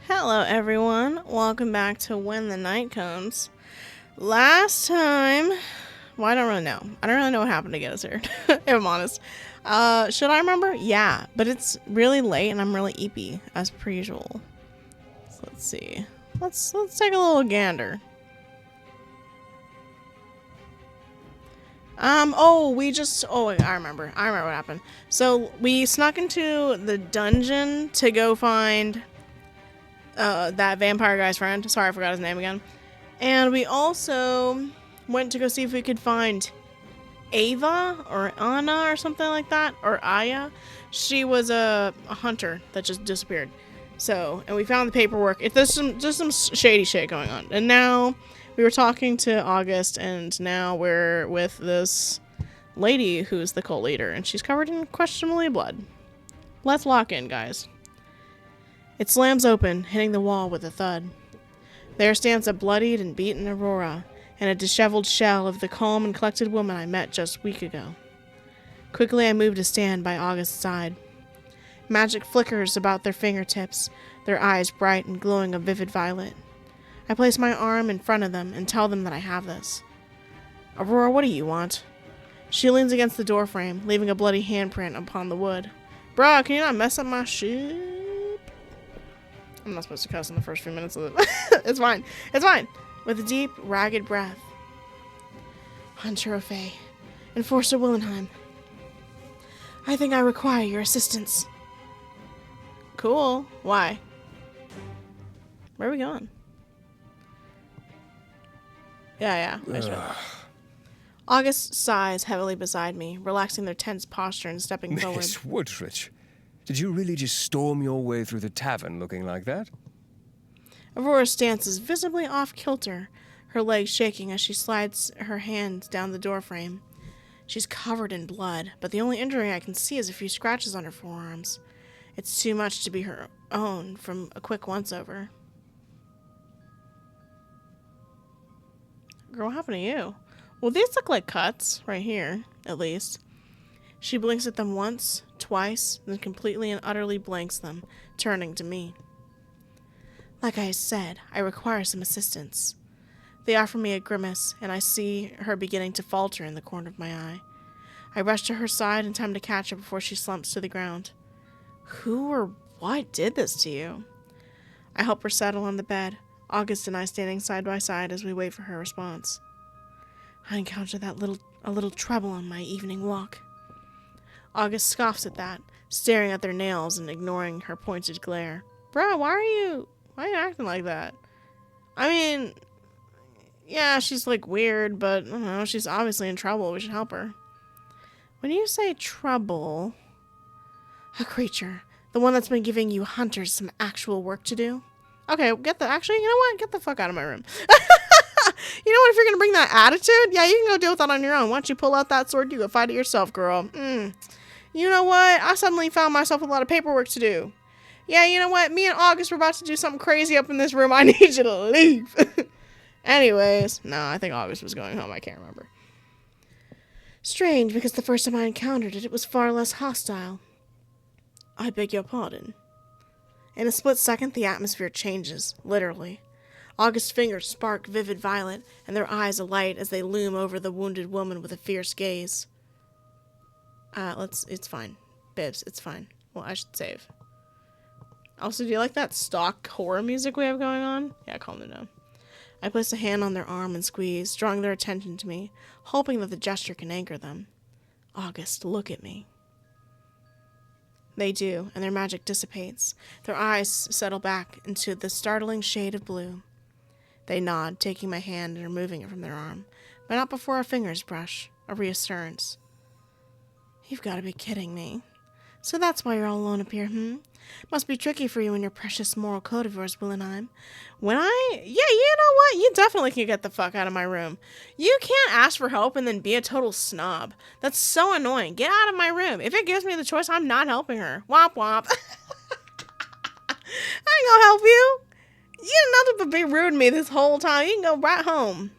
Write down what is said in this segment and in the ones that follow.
Hello everyone, welcome back to When the Night Comes. Last time, well I don't really know. I don't really know what happened to get us here, if I'm honest. Should I remember? Yeah, but it's really late and I'm really eepy, as per usual. So let's see. Let's take a little gander. I remember what happened. So we snuck into the dungeon to go find that vampire guy's friend. Sorry, I forgot his name again. And we also went to go see if we could find Ava or Anna or something like that, or Aya. She was a hunter that just disappeared. So, and we found the paperwork. There's just some shady shit going on. And now we were talking to August, and now we're with this lady who's the cult leader, and she's covered in questionably blood. Let's lock in, guys. It slams open, hitting the wall with a thud. There stands a bloodied and beaten Aurora, and a disheveled shell of the calm and collected woman I met just a week ago. Quickly I move to stand by August's side. Magic flickers about their fingertips, their eyes bright and glowing a vivid violet. I place my arm in front of them and tell them that I have this. Aurora, what do you want? She leans against the doorframe, leaving a bloody handprint upon the wood. Bruh, can you not mess up my shit? I'm not supposed to cuss in the first few minutes of it. It's fine. It's fine. With a deep, ragged breath. Hunter O'Fay, Enforcer Willenheim. I think I require your assistance. Cool. Why? Where are we going? Yeah. August sighs heavily beside me, relaxing their tense posture and stepping forward. Miss Woodridge, did you really just storm your way through the tavern looking like that? Aurora's stance is visibly off-kilter, her legs shaking as she slides her hand down the doorframe. She's covered in blood, but the only injury I can see is a few scratches on her forearms. It's too much to be her own from a quick once-over. Girl, what happened to you? Well, these look like cuts, right here, at least. She blinks at them once, twice, then completely and utterly blanks them, turning to me. Like I said, I require some assistance. They offer me a grimace, and I see her beginning to falter in the corner of my eye. I rush to her side in time to catch her before she slumps to the ground. Who or what did this to you? I help her settle on the bed, August and I standing side by side as we wait for her response. I encountered a little trouble on my evening walk. August scoffs at that, staring at their nails and ignoring her pointed glare. Bruh, why are you acting like that? I mean, yeah, she's like weird, but I don't know, she's obviously in trouble. We should help her. When you say trouble, a creature, the one that's been giving you hunters some actual work to do. Okay, you know what? Get the fuck out of my room. You know what? If you're gonna bring that attitude, yeah, you can go deal with that on your own. Why don't you pull out that sword? You go fight it yourself, girl. You know what? I suddenly found myself with a lot of paperwork to do. Yeah, you know what? Me and August were about to do something crazy up in this room. I need you to leave. Anyways, no, I think August was going home. I can't remember. Strange, because the first time I encountered it, it was far less hostile. I beg your pardon. In a split second, the atmosphere changes, literally. August's fingers spark vivid violet, and their eyes alight as they loom over the wounded woman with a fierce gaze. It's fine. Bibs, it's fine. Well, I should save. Also, do you like that stock horror music we have going on? Yeah, calm them down. I place a hand on their arm and squeeze, drawing their attention to me, hoping that the gesture can anchor them. August, look at me. They do, and their magic dissipates. Their eyes settle back into the startling shade of blue. They nod, taking my hand and removing it from their arm, but not before our fingers brush, a reassurance. You've got to be kidding me. So that's why you're all alone up here, Must be tricky for you and your precious moral code of yours, Willenheim. Yeah, you know what? You definitely can get the fuck out of my room. You can't ask for help and then be a total snob. That's so annoying. Get out of my room. If it gives me the choice, I'm not helping her. Womp womp. I ain't gonna help you. You did nothing but be rude to me this whole time. You can go right home.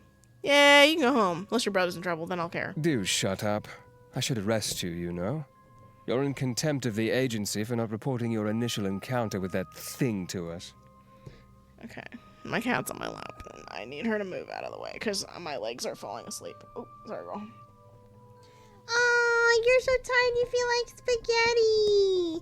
Yeah, you can go home. Unless your brother's in trouble, then I'll care. Do shut up. I should arrest you, you know. You're in contempt of the agency for not reporting your initial encounter with that thing to us. Okay. My cat's on my lap, and I need her to move out of the way because my legs are falling asleep. Oh, sorry, girl. Oh, you're so tired you feel like spaghetti.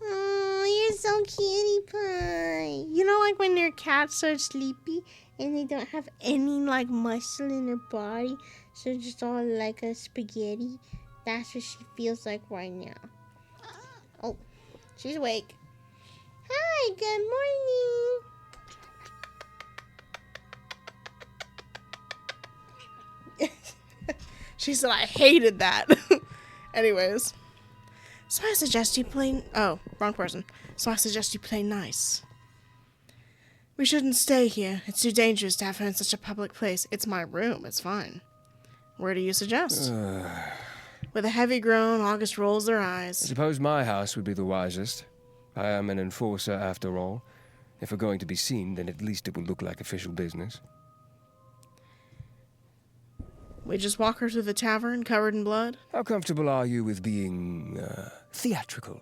Oh, you're so cutie pie. You know, like when your cat's so sleepy and they don't have any like muscle in their body, so just all like a spaghetti. That's what she feels like right now. Oh, she's awake. Hi, good morning. She said I hated that. Anyways. So I suggest you play... Oh, wrong person. So I suggest you play nice. We shouldn't stay here. It's too dangerous to have her in such a public place. It's my room. It's fine. Where do you suggest? With a heavy groan, August rolls her I eyes. suppose my house would be the wisest. I am an enforcer after all. If we're going to be seen, then at least it will look like official business. We just walk her through the tavern, covered in blood. How comfortable are you with being, theatrical?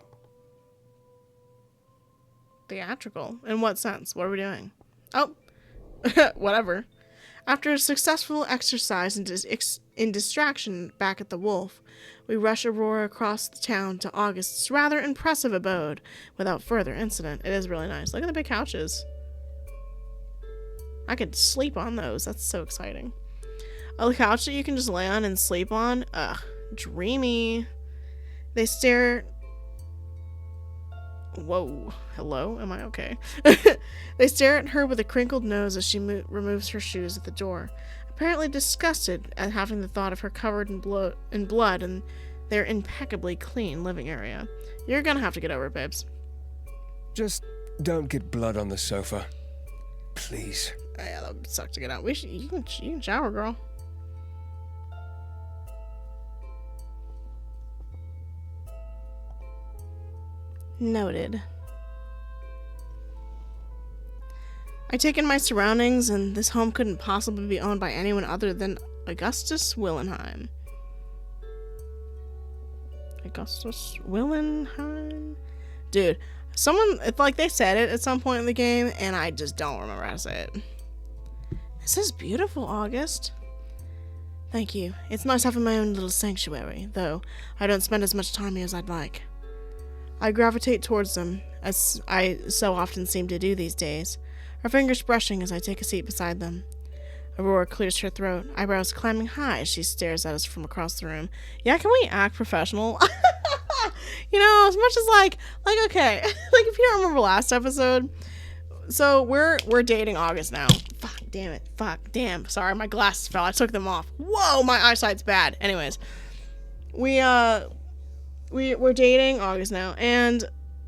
Theatrical? In what sense? What are we doing? Oh, whatever. After a successful exercise in distraction back at the Wolf, we rush Aurora across the town to August's rather impressive abode without further incident. It is really nice. Look at the big couches. I could sleep on those. That's so exciting. A couch that you can just lay on and sleep on? Ugh, dreamy. They stare... Whoa. Hello? Am I okay? They stare at her with a crinkled nose as she removes her shoes at the door, apparently disgusted at having the thought of her covered in blood in their impeccably clean living area. You're gonna have to get over it, babes. Just don't get blood on the sofa. Please. Yeah, that would suck to get out. You can shower, girl. Noted. I take in my surroundings, and this home couldn't possibly be owned by anyone other than Augustus Willenheim. Augustus Willenheim? Dude, it's like they said it at some point in the game, and I just don't remember how to say it. This is beautiful, August. Thank you. It's nice having my own little sanctuary, though I don't spend as much time here as I'd like. I gravitate towards them, as I so often seem to do these days, her fingers brushing as I take a seat beside them. Aurora clears her throat, eyebrows climbing high as she stares at us from across the room. Yeah, can we act professional? You know, as much as like okay, like if you don't remember last episode, so we're dating August now. Fuck, damn it. Fuck, damn. Sorry, my glasses fell. I took them off. Whoa, my eyesight's bad. Anyways, we're dating August now, and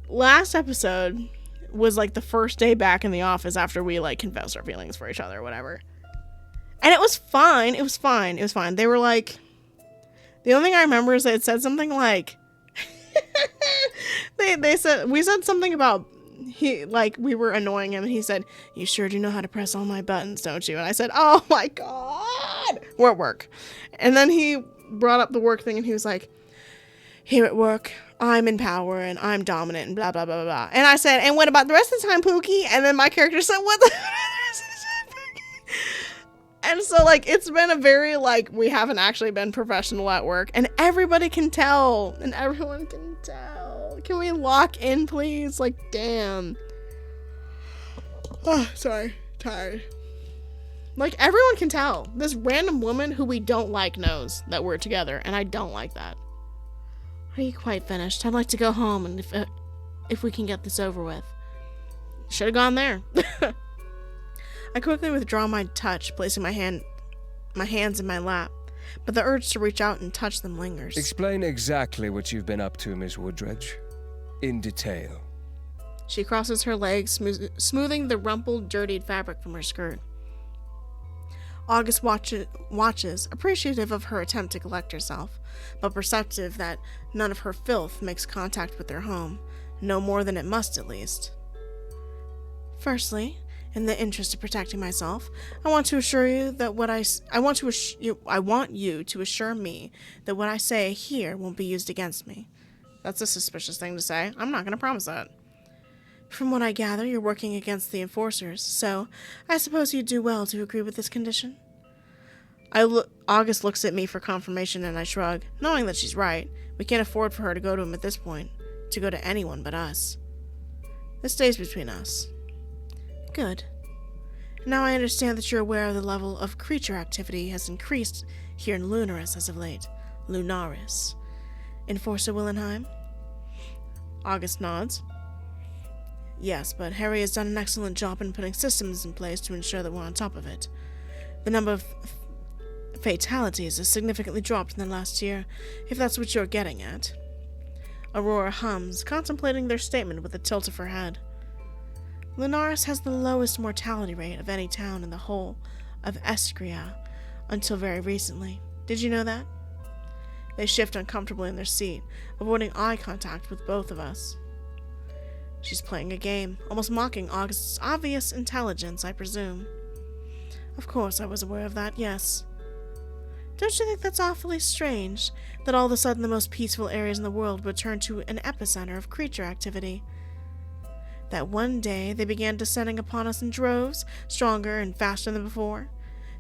last episode was like the first day back in the office after we like confessed our feelings for each other or whatever. And it was fine. It was fine. It was fine. They were like, the only thing I remember is they had said something like, we said something about we were annoying him, and he said, "You sure do know how to press all my buttons, don't you?" And I said, "Oh my God, we're at work." And then he brought up the work thing, and he was like, "Here at work, I'm in power and I'm dominant and blah, blah, blah, blah, blah." And I said, "And what about the rest of the time, Pookie?" And then my character said, "What the rest of the time, Pookie?" And so, like, it's been a very, like, we haven't actually been professional at work. And everybody can tell. And everyone can tell. Can we lock in, please? Like, damn. Oh, sorry. Tired. Like, everyone can tell. This random woman who we don't like knows that we're together. And I don't like that. Are you quite finished? I'd like to go home, and if we can get this over with. Should have gone there. I quickly withdraw my touch, placing my hands in my lap, but the urge to reach out and touch them lingers. Explain exactly what you've been up to, Miss Woodridge. In detail. She crosses her legs, smoothing the rumpled, dirtied fabric from her skirt. August watches, appreciative of her attempt to collect herself, but perceptive that none of her filth makes contact with their home, no more than it must at least. Firstly, in the interest of protecting myself, I want you to assure me that what I say here won't be used against me. That's a suspicious thing to say. I'm not going to promise that. From what I gather, you're working against the enforcers, so I suppose you'd do well to agree with this condition. August looks at me for confirmation and I shrug, knowing that she's right. We can't afford for her to go to him at this point, to go to anyone but us. This stays between us. Good. Now I understand that you're aware of the level of creature activity has increased here in Lunaris as of late. Lunaris. Enforcer Willenheim? August nods. Yes, but Harry has done an excellent job in putting systems in place to ensure that we're on top of it. The number of fatalities has significantly dropped in the last year, if that's what you're getting at. Aurora hums, contemplating their statement with a tilt of her head. Lunaris has the lowest mortality rate of any town in the whole of Escria, until very recently. Did you know that? They shift uncomfortably in their seat, avoiding eye contact with both of us. She's playing a game, almost mocking August's obvious intelligence, I presume. Of course I was aware of that, yes. Don't you think that's awfully strange, that all of a sudden the most peaceful areas in the world would turn to an epicenter of creature activity? That one day they began descending upon us in droves, stronger and faster than before?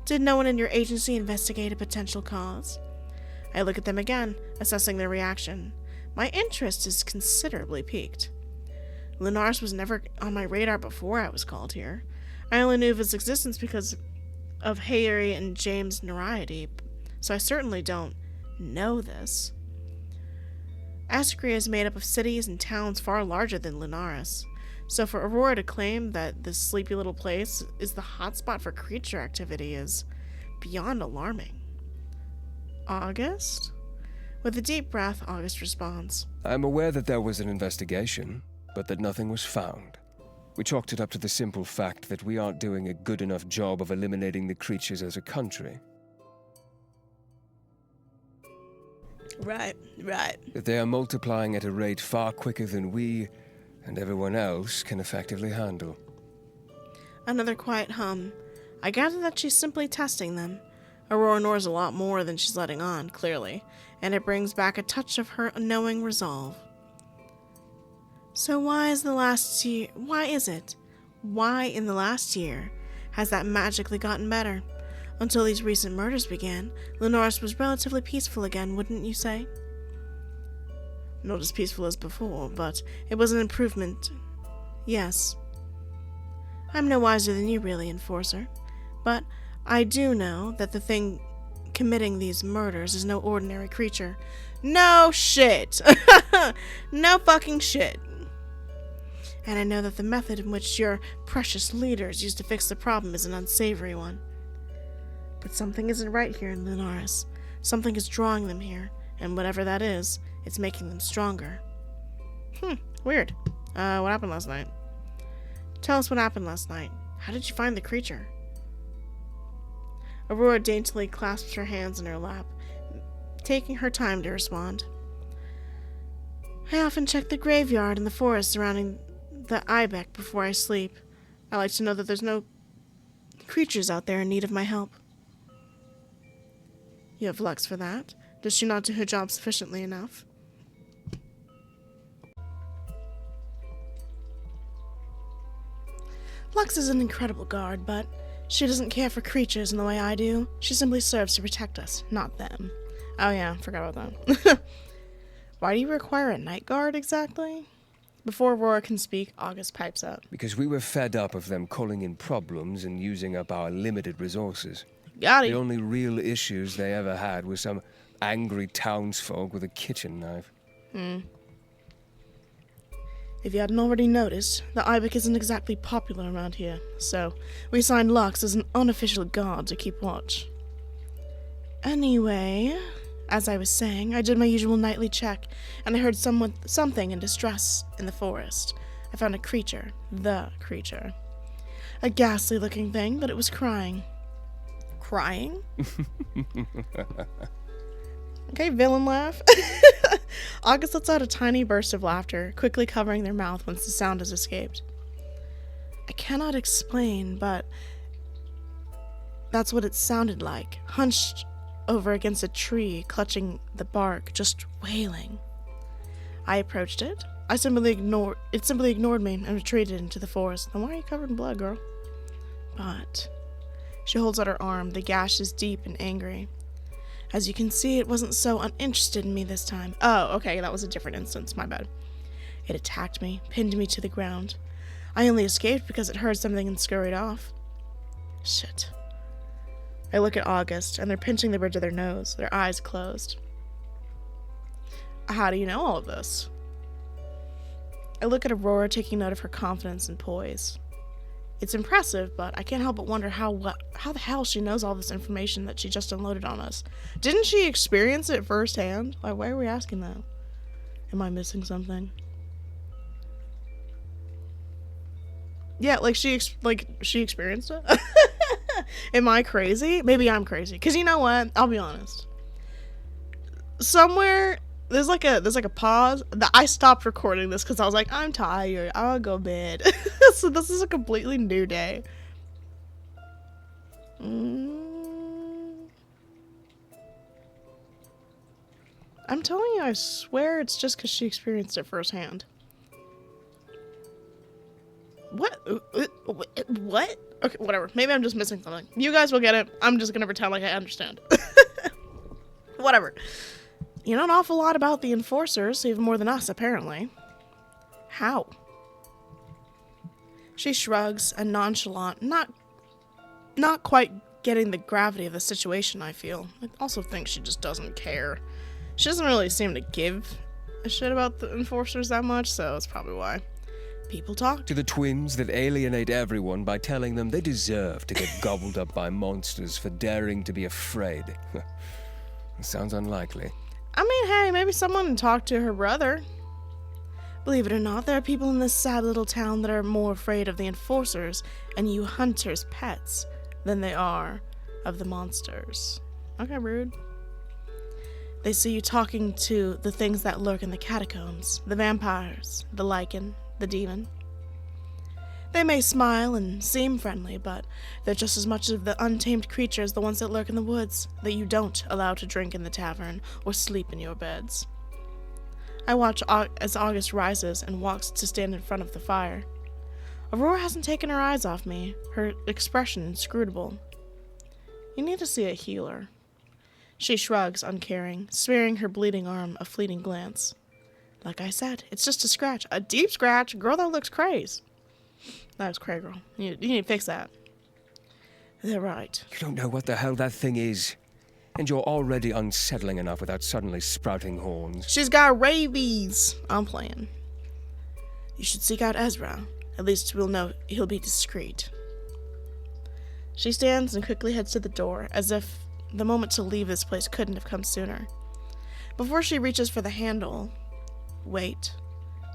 Did no one in your agency investigate a potential cause? I look at them again, assessing their reaction. My interest is considerably piqued. Lunaris was never on my radar before I was called here. I only knew of its existence because of Harry and James' notoriety, so I certainly don't know this. Ascria is made up of cities and towns far larger than Lunaris, so for Aurora to claim that this sleepy little place is the hotspot for creature activity is beyond alarming. August? With a deep breath, August responds. I'm aware that there was an investigation, but that nothing was found. We chalked it up to the simple fact that we aren't doing a good enough job of eliminating the creatures as a country. Right. That they are multiplying at a rate far quicker than we and everyone else can effectively handle. Another quiet hum. I gather that she's simply testing them. Aurora knows a lot more than she's letting on, clearly, and it brings back a touch of her knowing resolve. So why in the last year has that magically gotten better? Until these recent murders began, Lunaris was relatively peaceful again, wouldn't you say? Not as peaceful as before, but it was an improvement. Yes. I'm no wiser than you really, Enforcer, but I do know that the thing committing these murders is no ordinary creature. No shit! No fucking shit. And I know that the method in which your precious leaders used to fix the problem is an unsavory one. But something isn't right here in Lunaris. Something is drawing them here, and whatever that is, it's making them stronger. Weird. What happened last night? Tell us what happened last night. How did you find the creature? Aurora daintily clasps her hands in her lap, taking her time to respond. I often check the graveyard and the forest surrounding the ibex before I sleep. I like to know that there's no creatures out there in need of my help. You have Lux for that. Does she not do her job sufficiently enough? Lux is an incredible guard, but she doesn't care for creatures in the way I do. She simply serves to protect us, not them. Oh yeah, forgot about that. Why do you require a night guard exactly? Before Aurora can speak, August pipes up. Because we were fed up of them calling in problems and using up our limited resources. Got The it. only real issues they ever had was some angry townsfolk with a kitchen knife. If you hadn't already noticed, the ibex isn't exactly popular around here, so we assigned Lux as an unofficial guard to keep watch. Anyway, as I was saying, I did my usual nightly check, and I heard something in distress in the forest. I found a creature. The creature. A ghastly-looking thing, but it was crying. Crying? Okay, villain laugh. August lets out a tiny burst of laughter, quickly covering their mouth once the sound has escaped. I cannot explain, but that's what it sounded like, hunched over against a tree, clutching the bark, just wailing. I approached it. It simply ignored me and retreated into the forest. Then why are you covered in blood, girl? But she holds out her arm. The gash is deep and angry. As you can see, it wasn't so uninterested in me this time. Oh, okay, that was a different instance. My bad. It attacked me, pinned me to the ground. I only escaped because it heard something and scurried off. Shit. I look at August, and they're pinching the bridge of their nose, their eyes closed. How do you know all of this? I look at Aurora, taking note of her confidence and poise. It's impressive, but I can't help but wonder how the hell she knows all this information that she just unloaded on us. Didn't she experience it firsthand? Like, why are we asking that? Am I missing something? Yeah, like she experienced it. Am I crazy? Maybe I'm crazy. Cause you know what? I'll be honest. Somewhere there's like a pause. I stopped recording this because I was like, I'm tired. I'll go bed. So this is a completely new day. I'm telling you, I swear it's just because she experienced it firsthand. What? What? Okay, whatever. Maybe I'm just missing something. You guys will get it. I'm just gonna pretend like I understand. Whatever. You know an awful lot about the enforcers, even more than us, apparently. How? She shrugs, a nonchalant, not quite getting the gravity of the situation, I feel. I also think she just doesn't care. She doesn't really seem to give a shit about the enforcers that much, so that's probably why. People talk To the twins that alienate everyone by telling them they deserve to get gobbled up by monsters for daring to be afraid. Sounds unlikely. I mean, hey, maybe someone talked to her brother. Believe it or not, there are people in this sad little town that are more afraid of the enforcers and you hunters' pets than they are of the monsters. Okay, rude. They see you talking to the things that lurk in the catacombs, the vampires, the lichen, the demon. They may smile and seem friendly, but they're just as much of the untamed creatures as the ones that lurk in the woods that you don't allow to drink in the tavern or sleep in your beds. I watch as August rises and walks to stand in front of the fire. Aurora hasn't taken her eyes off me, her expression inscrutable. You need to see a healer. She shrugs, uncaring, sparing her bleeding arm a fleeting glance. Like I said, it's just a scratch. A deep scratch? Girl, that looks crazy. That was cray, girl. You need to fix that. They're right. You don't know what the hell that thing is. And you're already unsettling enough without suddenly sprouting horns. She's got rabies. I'm playing. You should seek out Ezra. At least we'll know he'll be discreet. She stands and quickly heads to the door, as if the moment to leave this place couldn't have come sooner. Before she reaches for the handle... Wait.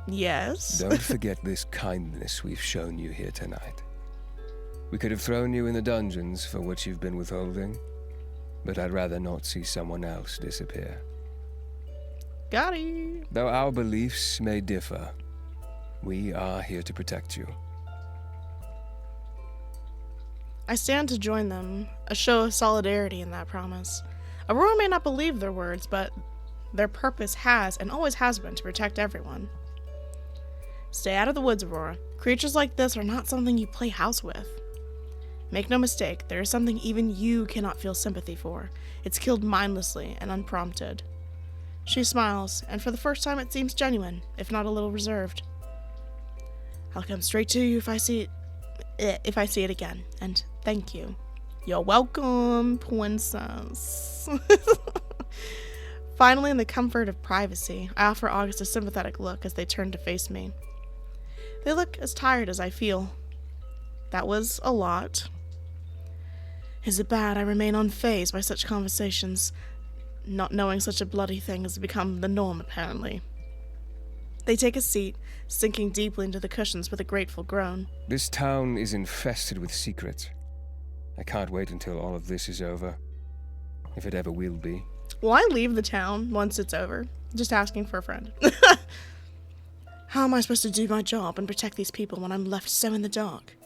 Yes? Don't forget this kindness we've shown you here tonight. We could have thrown you in the dungeons for what you've been withholding, but I'd rather not see someone else disappear. Got it. Though our beliefs may differ, we are here to protect you. I stand to join them, a show of solidarity in that promise. Aurora may not believe their words, but their purpose has and always has been to protect everyone. Stay out of the woods, Aurora. Creatures like this are not something you play house with. Make no mistake, there is something even you cannot feel sympathy for. It's killed mindlessly and unprompted. She smiles, and for the first time it seems genuine, if not a little reserved. I'll come straight to you if I see it again, and thank you. You're welcome, princess. Finally, in the comfort of privacy, I offer August a sympathetic look as they turn to face me. They look as tired as I feel. That was a lot. Is it bad I remain unfazed by such conversations, not knowing such a bloody thing has become the norm, apparently? They take a seat, sinking deeply into the cushions with a grateful groan. This town is infested with secrets. I can't wait until all of this is over, if it ever will be. Will I leave the town once it's over? Just asking for a friend. How am I supposed to do my job and protect these people when I'm left so in the dark?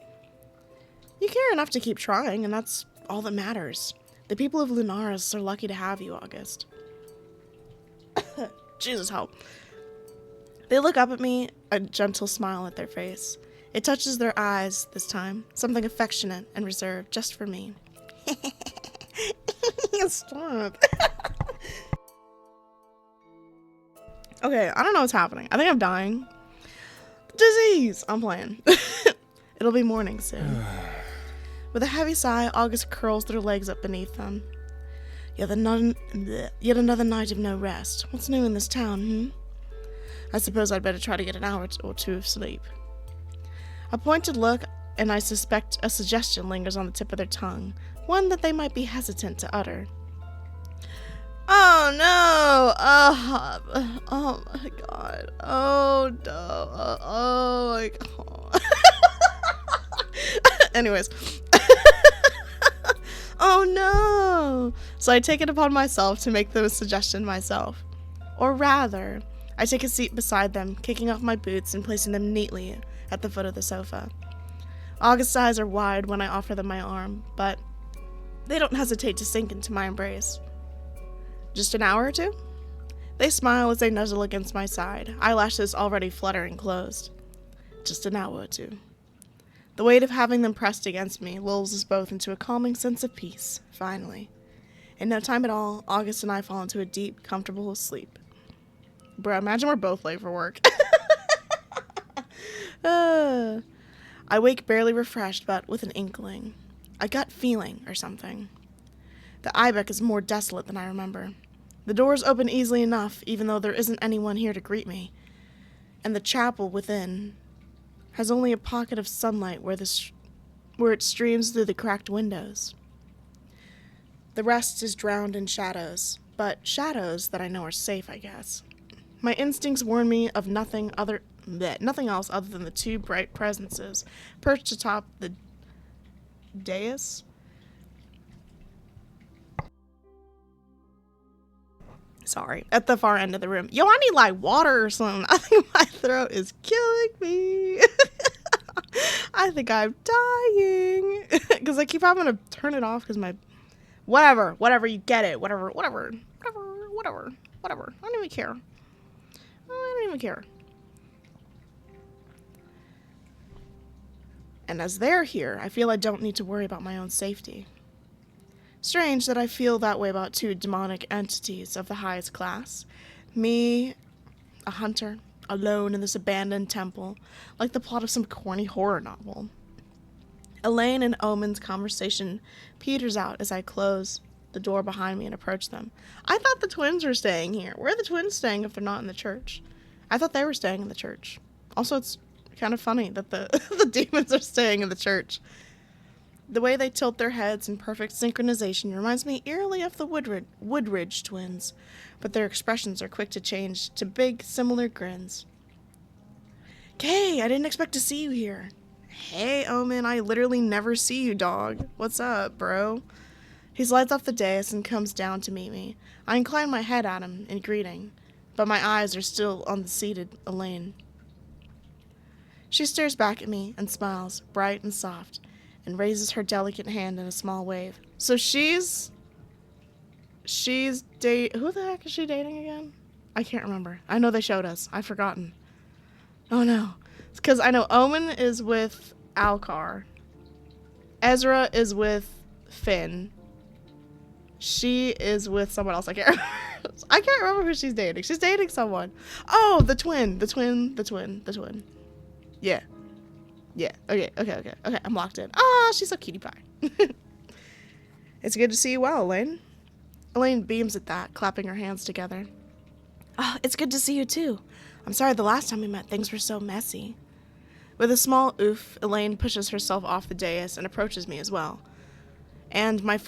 You care enough to keep trying, and that's all that matters. The people of Lunaris are lucky to have you, August. Jesus help. They look up at me, a gentle smile at their face. It touches their eyes this time, something affectionate and reserved just for me. Stop. Okay, I don't know what's happening. I think I'm dying. Disease! I'm playing. It'll be morning soon. With a heavy sigh, August curls their legs up beneath them. Yet another night of no rest. What's new in this town, I suppose I'd better try to get an hour or two of sleep. A pointed look, and I suspect a suggestion lingers on the tip of their tongue, one that they might be hesitant to utter. Oh no! Oh my god. Oh no. Oh my god. Anyways. Oh no! So I take it upon myself to make the suggestion myself. Or rather, I take a seat beside them, kicking off my boots and placing them neatly at the foot of the sofa. August's eyes are wide when I offer them my arm, but they don't hesitate to sink into my embrace. Just an hour or two? They smile as they nuzzle against my side, eyelashes already fluttering closed. Just an hour or two. The weight of having them pressed against me lulls us both into a calming sense of peace, finally. In no time at all, August and I fall into a deep, comfortable sleep. Bro, imagine we're both late for work. I wake barely refreshed, but with an inkling. A gut feeling or something. The Ibex is more desolate than I remember. The doors open easily enough, even though there isn't anyone here to greet me. And the chapel within has only a pocket of sunlight where it streams through the cracked windows. The rest is drowned in shadows, but shadows that I know are safe, I guess. My instincts warn me of nothing else other than the two bright presences perched atop the dais. Sorry, at the far end of the room. Yo, I need like water or something. I think my throat is killing me. I think I'm dying. Because I keep having to turn it off because my... Whatever, you get it. Whatever. I don't even care. And as they're here, I feel I don't need to worry about my own safety. Strange that I feel that way about two demonic entities of the highest class. Me, a hunter, alone in this abandoned temple, like the plot of some corny horror novel. Elaine and Omen's conversation peters out as I close the door behind me and approach them. I thought the twins were staying here. Where are the twins staying if they're not in the church? I thought they were staying in the church. Also, it's kind of funny that the demons are staying in the church. The way they tilt their heads in perfect synchronization reminds me eerily of the Woodridge twins, but their expressions are quick to change to big, similar grins. Kay, I didn't expect to see you here. Hey, Omen, I literally never see you, dog. What's up, bro? He slides off the dais and comes down to meet me. I incline my head at him in greeting, but my eyes are still on the seated Elaine. She stares back at me and smiles, bright and soft, and raises her delicate hand in a small wave. So she's who the heck is she dating again? I can't remember. I know they showed us. I've forgotten. Oh no. It's because I know Omen is with Alcar. Ezra is with Finn. She is with someone else. I can't remember who she's dating. She's dating someone. Oh, the twin. Yeah. Yeah. Okay. I'm locked in. Ah, she's so cutie pie. It's good to see you well, Elaine. Elaine beams at that, clapping her hands together. Oh, it's good to see you too. I'm sorry the last time we met things were so messy. With a small oof, Elaine pushes herself off the dais and approaches me as well. And my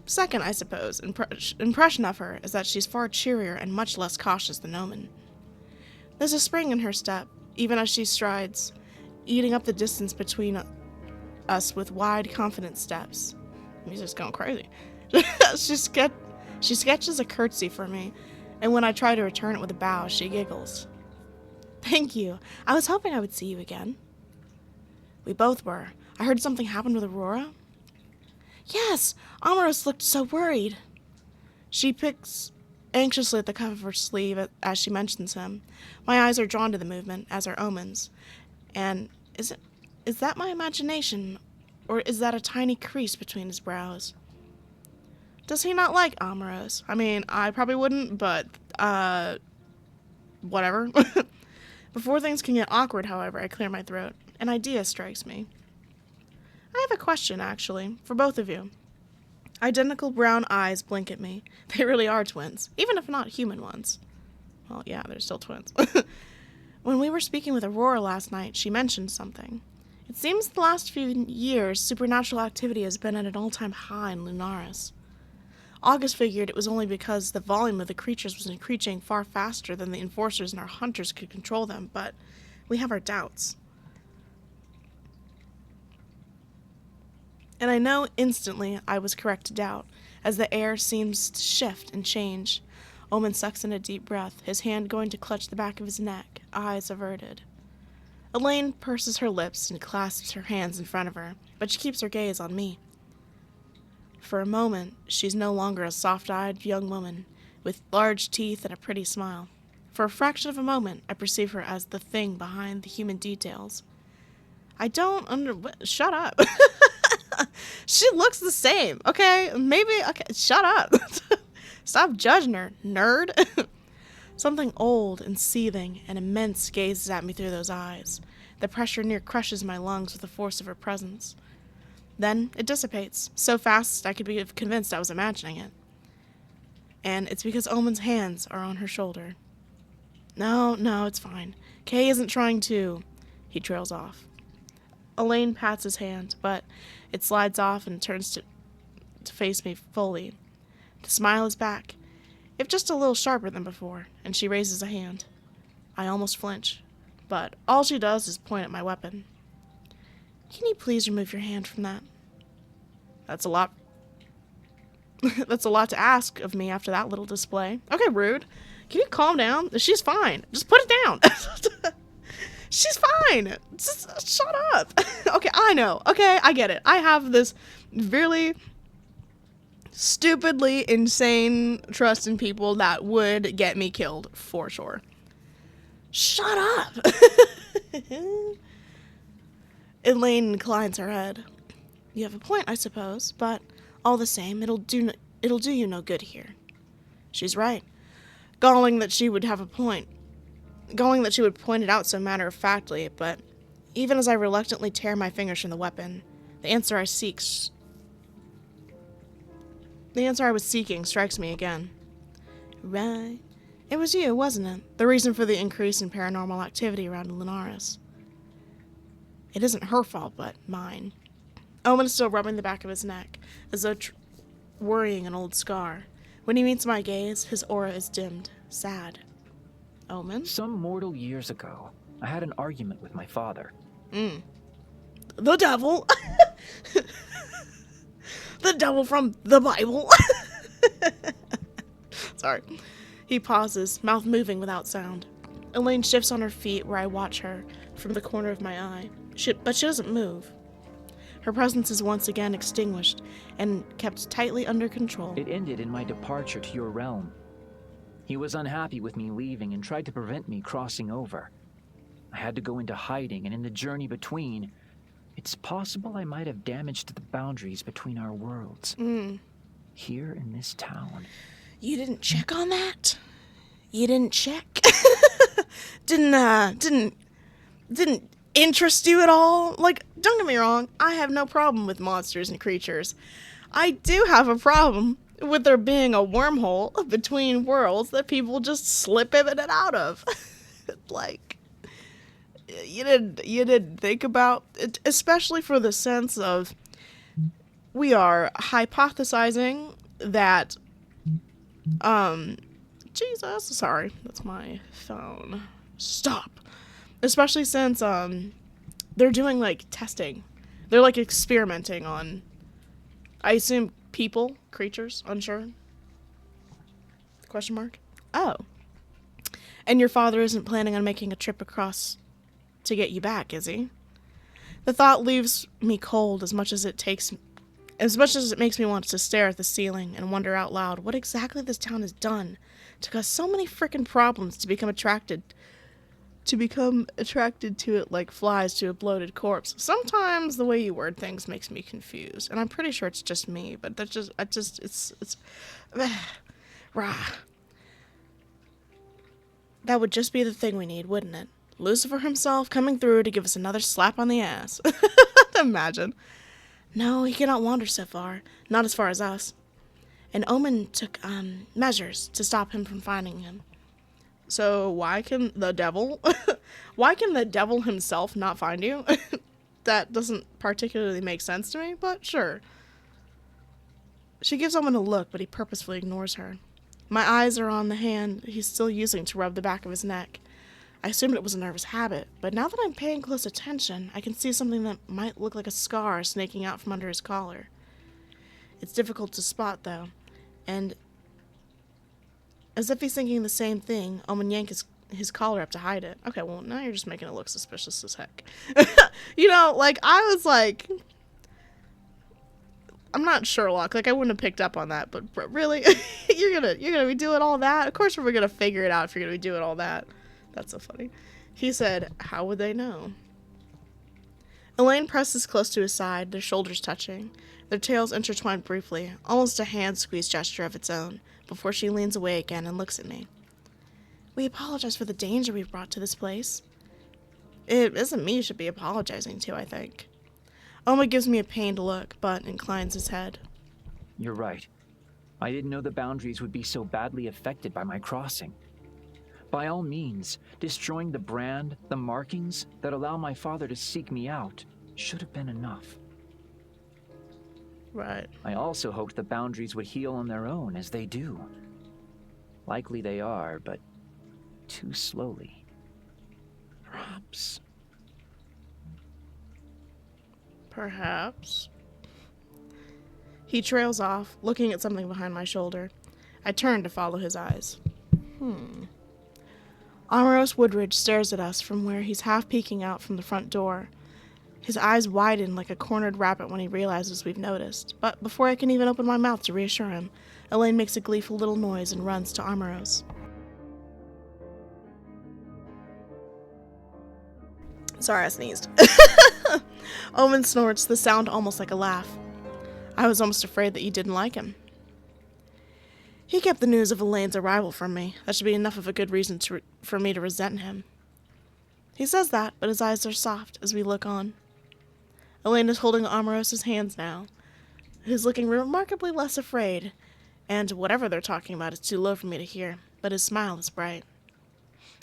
second, I suppose, impression of her is that she's far cheerier and much less cautious than Omen. There's a spring in her step, even as she strides, eating up the distance between us with wide, confident steps. Music's going crazy. She sketches a curtsy for me, and when I try to return it with a bow, she giggles. Thank you. I was hoping I would see you again. We both were. I heard something happened with Aurora. Yes, Amaros looked so worried. She picks anxiously at the cuff of her sleeve as she mentions him. My eyes are drawn to the movement, as are Omen's. And is that my imagination, or is that a tiny crease between his brows? Does he not like Amaros? I mean, I probably wouldn't, but, whatever. Before things can get awkward, however, I clear my throat. An idea strikes me. I have a question, actually, for both of you. Identical brown eyes blink at me. They really are twins, even if not human ones. Well, yeah, they're still twins. When we were speaking with Aurora last night, she mentioned something. It seems the last few years, supernatural activity has been at an all-time high in Lunaris. August figured it was only because the volume of the creatures was increasing far faster than the enforcers and our hunters could control them, but we have our doubts. And I know instantly I was correct to doubt, as the air seems to shift and change. Omen sucks in a deep breath, his hand going to clutch the back of his neck, eyes averted. Elaine purses her lips and clasps her hands in front of her, but she keeps her gaze on me. For a moment, she's no longer a soft-eyed young woman, with large teeth and a pretty smile. For a fraction of a moment, I perceive her as the thing behind the human details. I don't shut up. She looks the same, okay? Okay, shut up. Stop judging her, nerd. Something old and seething and immense gazes at me through those eyes. The pressure near crushes my lungs with the force of her presence. Then it dissipates, so fast I could be convinced I was imagining it. And it's because Omen's hands are on her shoulder. No, it's fine. Kay isn't trying to... He trails off. Elaine pats his hand, but it slides off and turns to face me fully. The smile is back, if just a little sharper than before, and she raises a hand. I almost flinch, but all she does is point at my weapon. Can you please remove your hand from that? That's a lot. That's a lot to ask of me after that little display. Okay, rude. Can you calm down? She's fine. Just put it down. She's fine. Just shut up. Okay, I know. Okay, I get it. I have this really stupidly insane trust in people that would get me killed, for sure. Shut up. Elaine inclines her head. You have a point, I suppose, but all the same, it'll do you no good here. She's right. Galling that she would have a point. Galling that she would point it out so matter-of-factly, but even as I reluctantly tear my fingers from the weapon, the answer I was seeking strikes me again. Right. It was you, wasn't it? The reason for the increase in paranormal activity around Lunaris. It isn't her fault, but mine. Omen is still rubbing the back of his neck, as though worrying an old scar. When he meets my gaze, his aura is dimmed, sad. Omen? Some mortal years ago, I had an argument with my father. The devil! The devil from the Bible! Sorry. He pauses, mouth moving without sound. Elaine shifts on her feet where I watch her from the corner of my eye. But she doesn't move. Her presence is once again extinguished and kept tightly under control. It ended in my departure to your realm. He was unhappy with me leaving and tried to prevent me crossing over. I had to go into hiding, and in the journey between, it's possible I might have damaged the boundaries between our worlds. Here in this town. You didn't check on that? You didn't check? Didn't interest you at all? Like, don't get me wrong, I have no problem with monsters and creatures. I do have a problem with there being a wormhole between worlds that people just slip in and out of. Like, you didn't think about it, especially for the sense of we are hypothesizing that Jesus, sorry, that's my phone. Stop. Especially since they're doing like testing. They're like experimenting on, I assume, people, creatures, unsure. Question mark? Oh. And your father isn't planning on making a trip across to get you back, is he? The thought leaves me cold as much as it takes As much as it makes me want to stare at the ceiling and wonder out loud what exactly this town has done to cause so many frickin' problems to become attracted to it like flies to a bloated corpse. Sometimes the way you word things makes me confused, and I'm pretty sure it's just me, but it's rah. That would just be the thing we need, wouldn't it? Lucifer himself coming through to give us another slap on the ass. Imagine. No, he cannot wander so far. Not as far as us. And Omen took, measures to stop him from finding him. So why can the devil himself not find you? That doesn't particularly make sense to me, but sure. She gives Omen a look, but he purposefully ignores her. My eyes are on the hand he's still using to rub the back of his neck. I assumed it was a nervous habit, but now that I'm paying close attention, I can see something that might look like a scar snaking out from under his collar. It's difficult to spot, though, and as if he's thinking the same thing, Omen yanked his collar up to hide it. Okay, well, now you're just making it look suspicious as heck. I was like, I'm not Sherlock. Like, I wouldn't have picked up on that, but really? you're gonna be doing all that? Of course we're gonna figure it out if you're gonna be doing all that. That's so funny. He said, how would they know? Elaine presses close to his side, their shoulders touching, their tails intertwined briefly, almost a hand squeeze gesture of its own, before she leans away again and looks at me. We apologize for the danger we've brought to this place. It isn't me you should be apologizing to, I think. Oma gives me a pained look, but inclines his head. You're right. I didn't know the boundaries would be so badly affected by my crossing. By all means, destroying the brand, the markings that allow my father to seek me out should have been enough. Right. I also hoped the boundaries would heal on their own, as they do. Likely they are, but too slowly. Perhaps. He trails off, looking at something behind my shoulder. I turn to follow his eyes. Amaros Woodridge stares at us from where he's half peeking out from the front door. His eyes widen like a cornered rabbit when he realizes we've noticed. But before I can even open my mouth to reassure him, Elaine makes a gleeful little noise and runs to Amaros. Sorry, I sneezed. Omen snorts, the sound almost like a laugh. I was almost afraid that you didn't like him. He kept the news of Elaine's arrival from me. That should be enough of a good reason for me to resent him. He says that, but his eyes are soft as we look on. Elaine is holding Amaros' hands now. He's looking remarkably less afraid, and whatever they're talking about is too low for me to hear, but his smile is bright.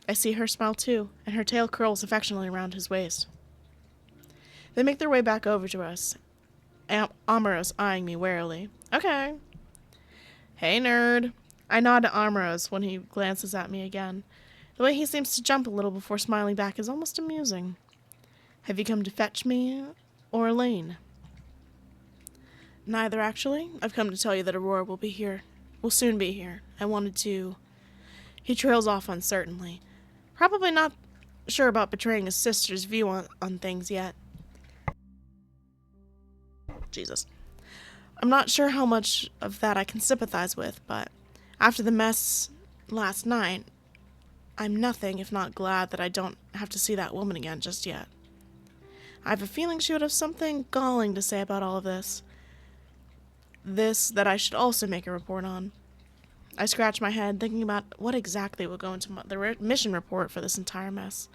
I see her smile too, and her tail curls affectionately around his waist. They make their way back over to us, Amaros eyeing me warily. Okay. Hey, nerd. I nod to Amaros when he glances at me again. The way he seems to jump a little before smiling back is almost amusing. Have you come to fetch me, or Elaine? Neither, actually. I've come to tell you that Aurora will soon be here. I wanted to... He trails off uncertainly. Probably not sure about betraying his sister's view on things yet. Jesus. I'm not sure how much of that I can sympathize with, but after the mess last night, I'm nothing if not glad that I don't have to see that woman again just yet. I have a feeling she would have something galling to say about all of this. This that I should also make a report on. I scratch my head thinking about what exactly will go into the mission report for this entire mess,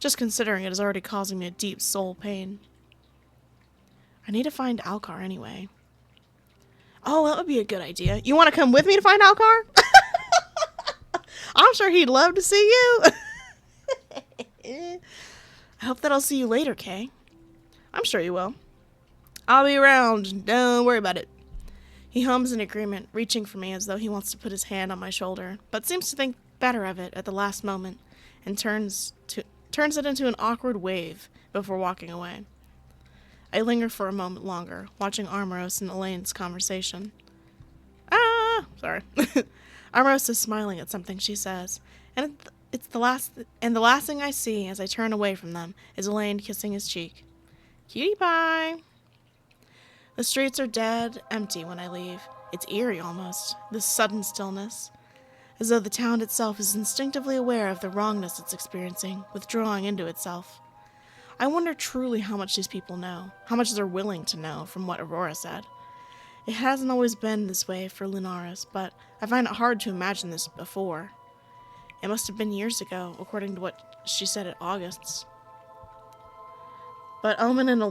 just considering it is already causing me a deep soul pain. I need to find Alcar anyway. Oh, that would be a good idea. You want to come with me to find Alcar? I'm sure he'd love to see you. I hope that I'll see you later, Kay. I'm sure you will. I'll be around. Don't worry about it. He hums in agreement, reaching for me as though he wants to put his hand on my shoulder, but seems to think better of it at the last moment and turns it into an awkward wave before walking away. I linger for a moment longer, watching Amaros and Elaine's conversation. Sorry. Amaros is smiling at something she says, and the last thing I see as I turn away from them is Elaine kissing his cheek. Cutie pie! The streets are dead, empty when I leave. It's eerie almost, this sudden stillness, as though the town itself is instinctively aware of the wrongness it's experiencing, withdrawing into itself. I wonder truly how much these people know, how much they're willing to know from what Aurora said. It hasn't always been this way for Lunaris, but I find it hard to imagine this before. It must have been years ago, according to what she said at August's. But all Omen and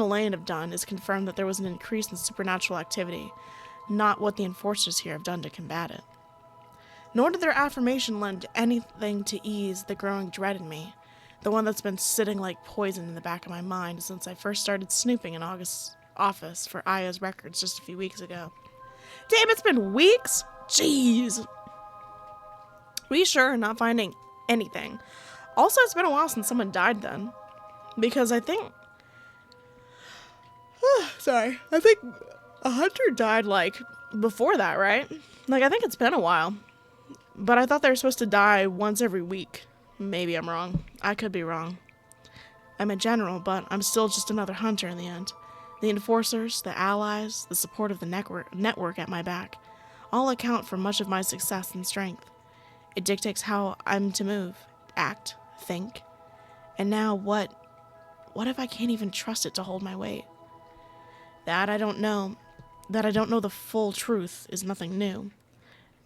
Elaine have done is confirm that there was an increase in supernatural activity, not what the enforcers here have done to combat it. Nor did their affirmation lend anything to ease the growing dread in me, the one that's been sitting like poison in the back of my mind since I first started snooping in August's office for Aya's records just a few weeks ago. Damn, it's been weeks? Jeez. We sure are not finding anything. Also, it's been a while since someone died then. Because I think a hunter died, like, before that, right? Like, I think it's been a while. But I thought they were supposed to die once every week. Maybe I'm wrong. I could be wrong. I'm a general, but I'm still just another hunter in the end. The enforcers, the allies, the support of the network at my back, all account for much of my success and strength. It dictates how I'm to move, act, think. And now what if I can't even trust it to hold my weight? That I don't know the full truth is nothing new.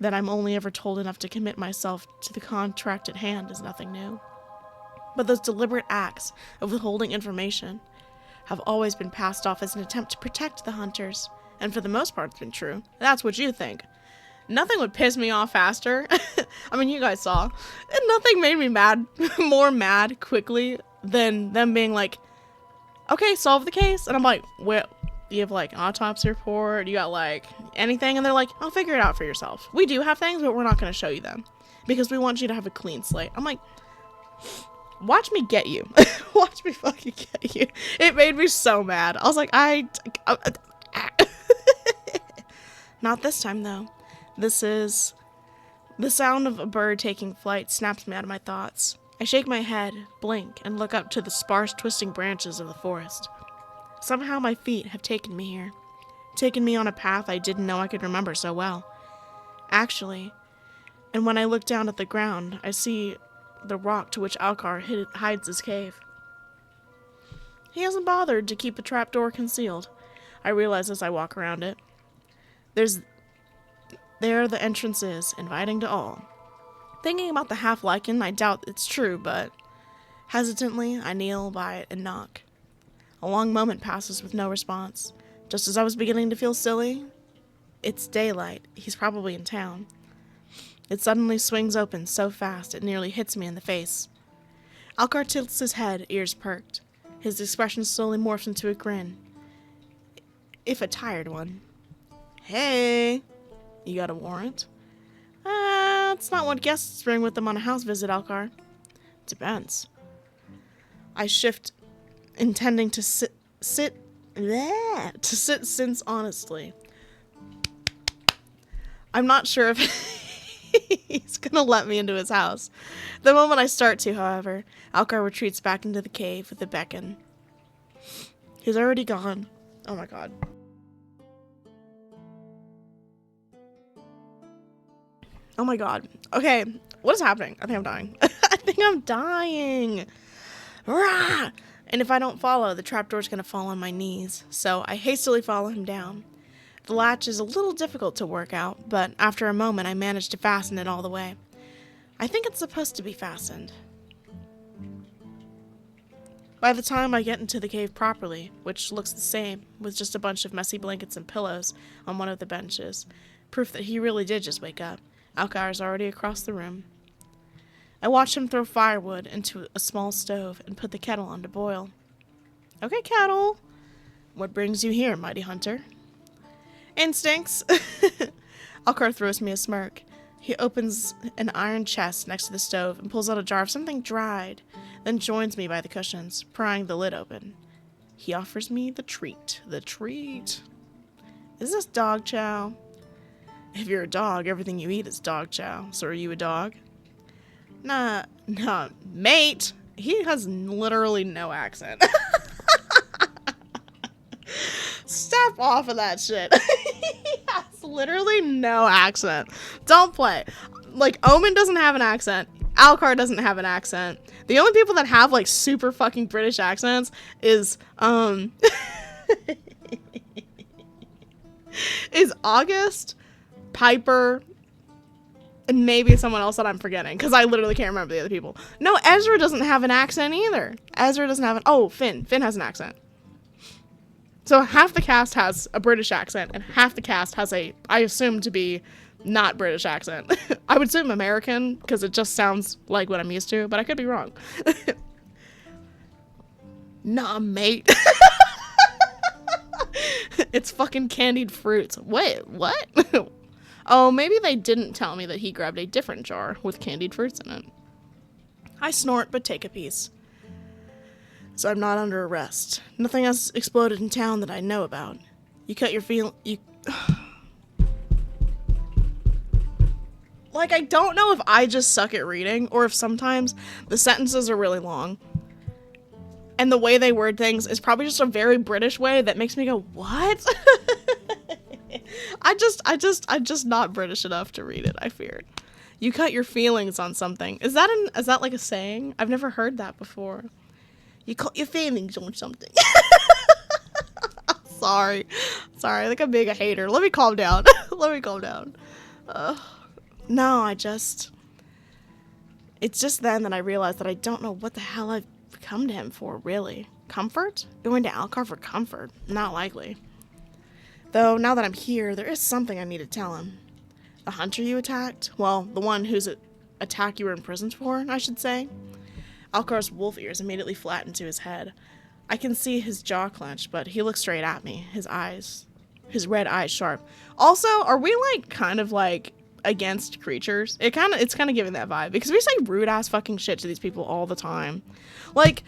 That I'm only ever told enough to commit myself to the contract at hand is nothing new. But those deliberate acts of withholding information have always been passed off as an attempt to protect the hunters, and for the most part it's been true. That's what you think. Nothing would piss me off faster. I mean, you guys saw. And nothing made me more mad quickly than them being like, okay, solve the case. And I'm like, well, you have like an autopsy report, you got like anything, and they're like, I'll figure it out for yourself. We do have things, but we're not going to show you them because we want you to have a clean slate. I'm like, watch me get you. Watch me fucking get you. It made me so mad. I was like, not this time though. This is the sound of a bird taking flight snaps me out of my thoughts. I shake my head, blink, and look up to the sparse twisting branches of the forest. Somehow my feet have taken me here. Taken me on a path I didn't know I could remember so well. Actually, and when I look down at the ground, I see the rock to which Alcar hides his cave. He hasn't bothered to keep the trapdoor concealed. I realize as I walk around it. There the entrance is, inviting to all. Thinking about the half-lichen, I doubt it's true, but hesitantly, I kneel by it and knock. A long moment passes with no response. Just as I was beginning to feel silly, it's daylight. He's probably in town. It suddenly swings open so fast it nearly hits me in the face. Alcar tilts his head, ears perked. His expression slowly morphs into a grin. If a tired one. Hey, you got a warrant? That's not what guests bring with them on a house visit, Alcar. Depends. I shift, intending to sit since honestly. I'm not sure if he's gonna let me into his house. The moment I start to, however, Alcar retreats back into the cave with a beckon. He's already gone. Oh my god. Oh my god. Okay, what is happening? I think I'm dying. I think I'm dying. Rah! And if I don't follow, the trapdoor's gonna fall on my knees. So I hastily follow him down. The latch is a little difficult to work out, but after a moment I manage to fasten it all the way. I think it's supposed to be fastened. By the time I get into the cave properly, which looks the same, with just a bunch of messy blankets and pillows on one of the benches, proof that he really did just wake up, Alcar is already across the room. I watch him throw firewood into a small stove and put the kettle on to boil. Okay, kettle. What brings you here, mighty hunter? Instincts. Alcar throws me a smirk. He opens an iron chest next to the stove and pulls out a jar of something dried, then joins me by the cushions, prying the lid open. He offers me the treat. The treat. Is this dog chow? If you're a dog, everything you eat is dog chow. So are you a dog? Nah, mate. He has literally no accent. Step off of that shit. He has literally no accent. Don't play. Like, Omen doesn't have an accent. Alcar doesn't have an accent. The only people that have, like, super fucking British accents is, is August, Piper, and maybe someone else that I'm forgetting, because I literally can't remember the other people. No, Ezra doesn't have an accent either. Ezra doesn't have an... Oh, Finn. Finn has an accent. So half the cast has a British accent, and half the cast has a, I assume to be, not British accent. I would assume American, because it just sounds like what I'm used to, but I could be wrong. Nah, mate. It's fucking candied fruits. Wait, what? Oh, maybe they didn't tell me that he grabbed a different jar with candied fruits in it. I snort, but take a piece. So I'm not under arrest. Nothing else exploded in town that I know about. You cut your Like, I don't know if I just suck at reading, or if sometimes the sentences are really long. And the way they word things is probably just a very British way that makes me go, what? I'm just not British enough to read it, I fear. You cut your feelings on something. Is that like a saying? I've never heard that before. You cut your feelings on something. Sorry, I think I'm being a hater. Let me calm down. No, it's just then that I realized that I don't know what the hell I've come to him for, really. Comfort? Going to Alcar for comfort? Not likely. Though, now that I'm here, there is something I need to tell him. The hunter you attacked? Well, the one whose attack you were imprisoned for, I should say. Alcar's wolf ears immediately flattened to his head. I can see his jaw clench, but he looks straight at me, his red eyes sharp. Also, are we, like, kind of, like, against creatures? It's kind of giving that vibe, because we say rude ass fucking shit to these people all the time. Like,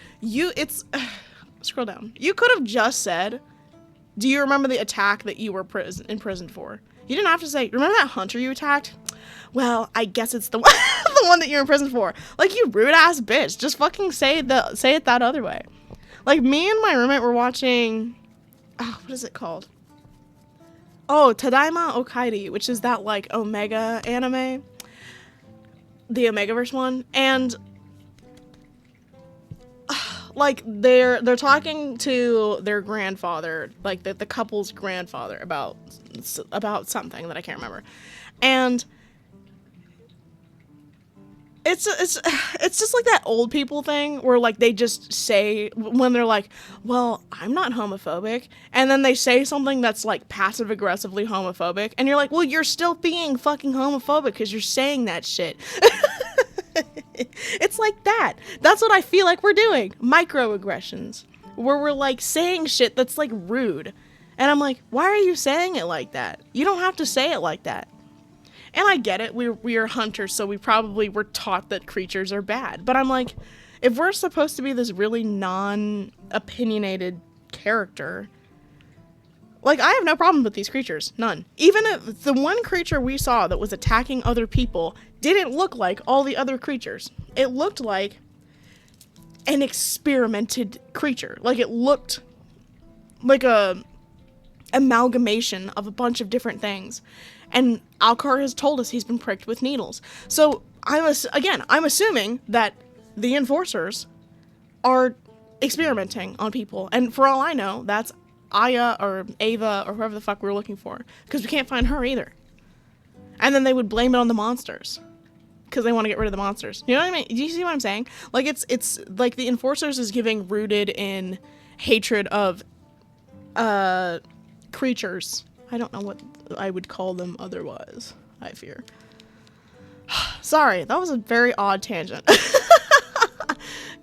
scroll down. You could have just said, do you remember the attack that you were imprisoned for? You didn't have to say, remember that hunter you attacked? Well, I guess it's the one, the one that you're in prison for. Like, you rude ass bitch. Just fucking say it that other way. Like, me and my roommate were watching, what is it called? Oh, Tadaima Okairi, which is that, like, Omega anime. The Omegaverse one. And, like, they're talking to their grandfather, like, the couple's grandfather about something that I can't remember. And it's just like that old people thing where, like, they just say, when they're like, well, I'm not homophobic, and then they say something that's, like, passive-aggressively homophobic, and you're like, well, you're still being fucking homophobic because you're saying that shit. It's like that. That's what I feel like we're doing. Microaggressions. Where we're, like, saying shit that's, like, rude. And I'm like, why are you saying it like that? You don't have to say it like that. And I get it, we are hunters, so we probably were taught that creatures are bad. But I'm like, if we're supposed to be this really non-opinionated character, like, I have no problem with these creatures. None. Even if the one creature we saw that was attacking other people didn't look like all the other creatures. It looked like an experimented creature. Like, it looked like a amalgamation of a bunch of different things. And Alcar has told us he's been pricked with needles. So, I'm assuming that the enforcers are experimenting on people. And for all I know, that's Aya or Ava or whoever the fuck we're looking for. Because we can't find her either. And then they would blame it on the monsters. Because they want to get rid of the monsters. You know what I mean? Do you see what I'm saying? Like, it's like the enforcers is rooted in hatred of creatures. I don't know what I would call them otherwise, I fear. Sorry, that was a very odd tangent. Because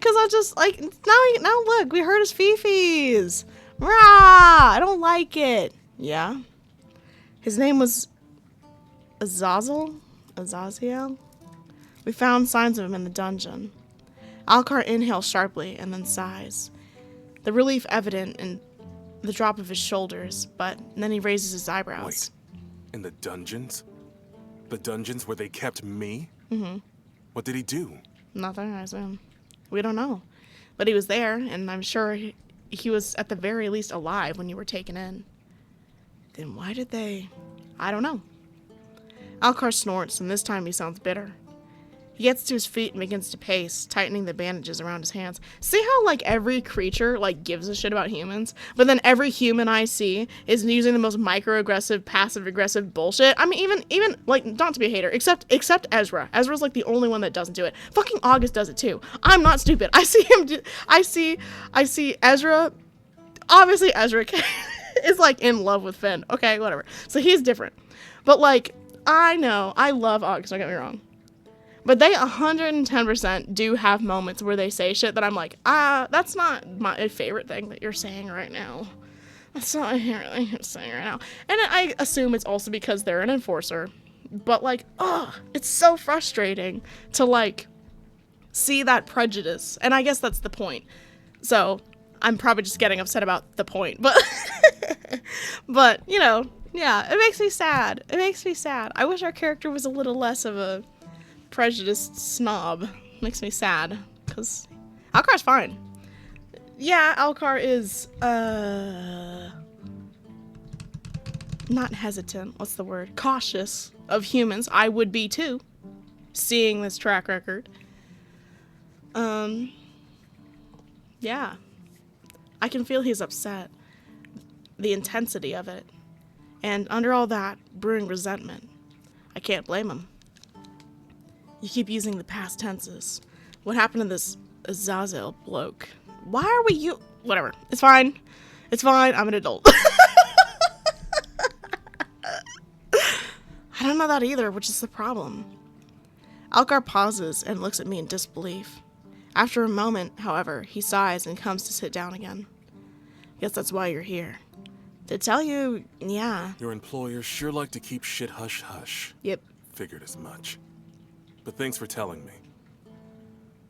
I just, like, now look, we heard his fifis. Rah! I don't like it. Yeah? His name was Azazel? Azaziel? We found signs of him in the dungeon. Alcar inhales sharply and then sighs. The relief evident in the drop of his shoulders, but then he raises his eyebrows. Wait, in the dungeons? The dungeons where they kept me? Mm-hmm. What did he do? Nothing, I assume. We don't know. But he was there, and I'm sure he he was at the very least alive when you were taken in. Then why did they... I don't know. Alcar snorts, and this time he sounds bitter. He gets to his feet and begins to pace, tightening the bandages around his hands. See how, like, every creature, like, gives a shit about humans? But then every human I see is using the most microaggressive, passive-aggressive bullshit. I mean, even, like, not to be a hater, except Ezra. Ezra's, like, the only one that doesn't do it. Fucking August does it, too. I'm not stupid. I see him do... I see Ezra... Obviously, Ezra is, like, in love with Finn. Okay, whatever. So he's different. But, like, I know. I love August, don't get me wrong. But they 110% do have moments where they say shit that I'm like, that's not my favorite thing that you're saying right now. That's not my favorite thing you're saying right now. And I assume it's also because they're an enforcer. But, like, it's so frustrating to, like, see that prejudice. And I guess that's the point. So, I'm probably just getting upset about the point. But, you know, yeah, it makes me sad. It makes me sad. I wish our character was a little less of a prejudiced snob. Makes me sad, because Alcar's fine. Yeah, Alcar is not hesitant, what's the word, cautious of humans. I would be too, seeing this track record. Yeah, I can feel he's upset, the intensity of it, and under all that, brewing resentment. I can't blame him. You keep using the past tenses. What happened to this Azazel bloke? Why are we whatever. It's fine. It's fine. I'm an adult. I don't know that either, which is the problem. Alcar pauses and looks at me in disbelief. After a moment, however, he sighs and comes to sit down again. Guess that's why you're here. To tell you, yeah. Your employers sure like to keep shit hush-hush. Yep. Figured as much. But thanks for telling me.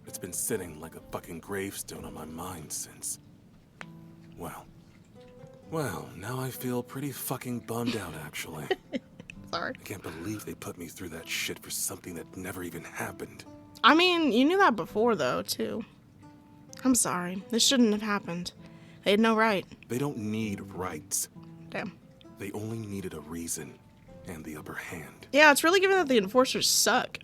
It's been sitting like a fucking gravestone on my mind since... Well, now I feel pretty fucking bummed out, actually. Sorry. I can't believe they put me through that shit for something that never even happened. I mean, you knew that before, though, too. I'm sorry. This shouldn't have happened. They had no right. They don't need rights. Damn. They only needed a reason and the upper hand. Yeah, it's really given that the enforcers suck.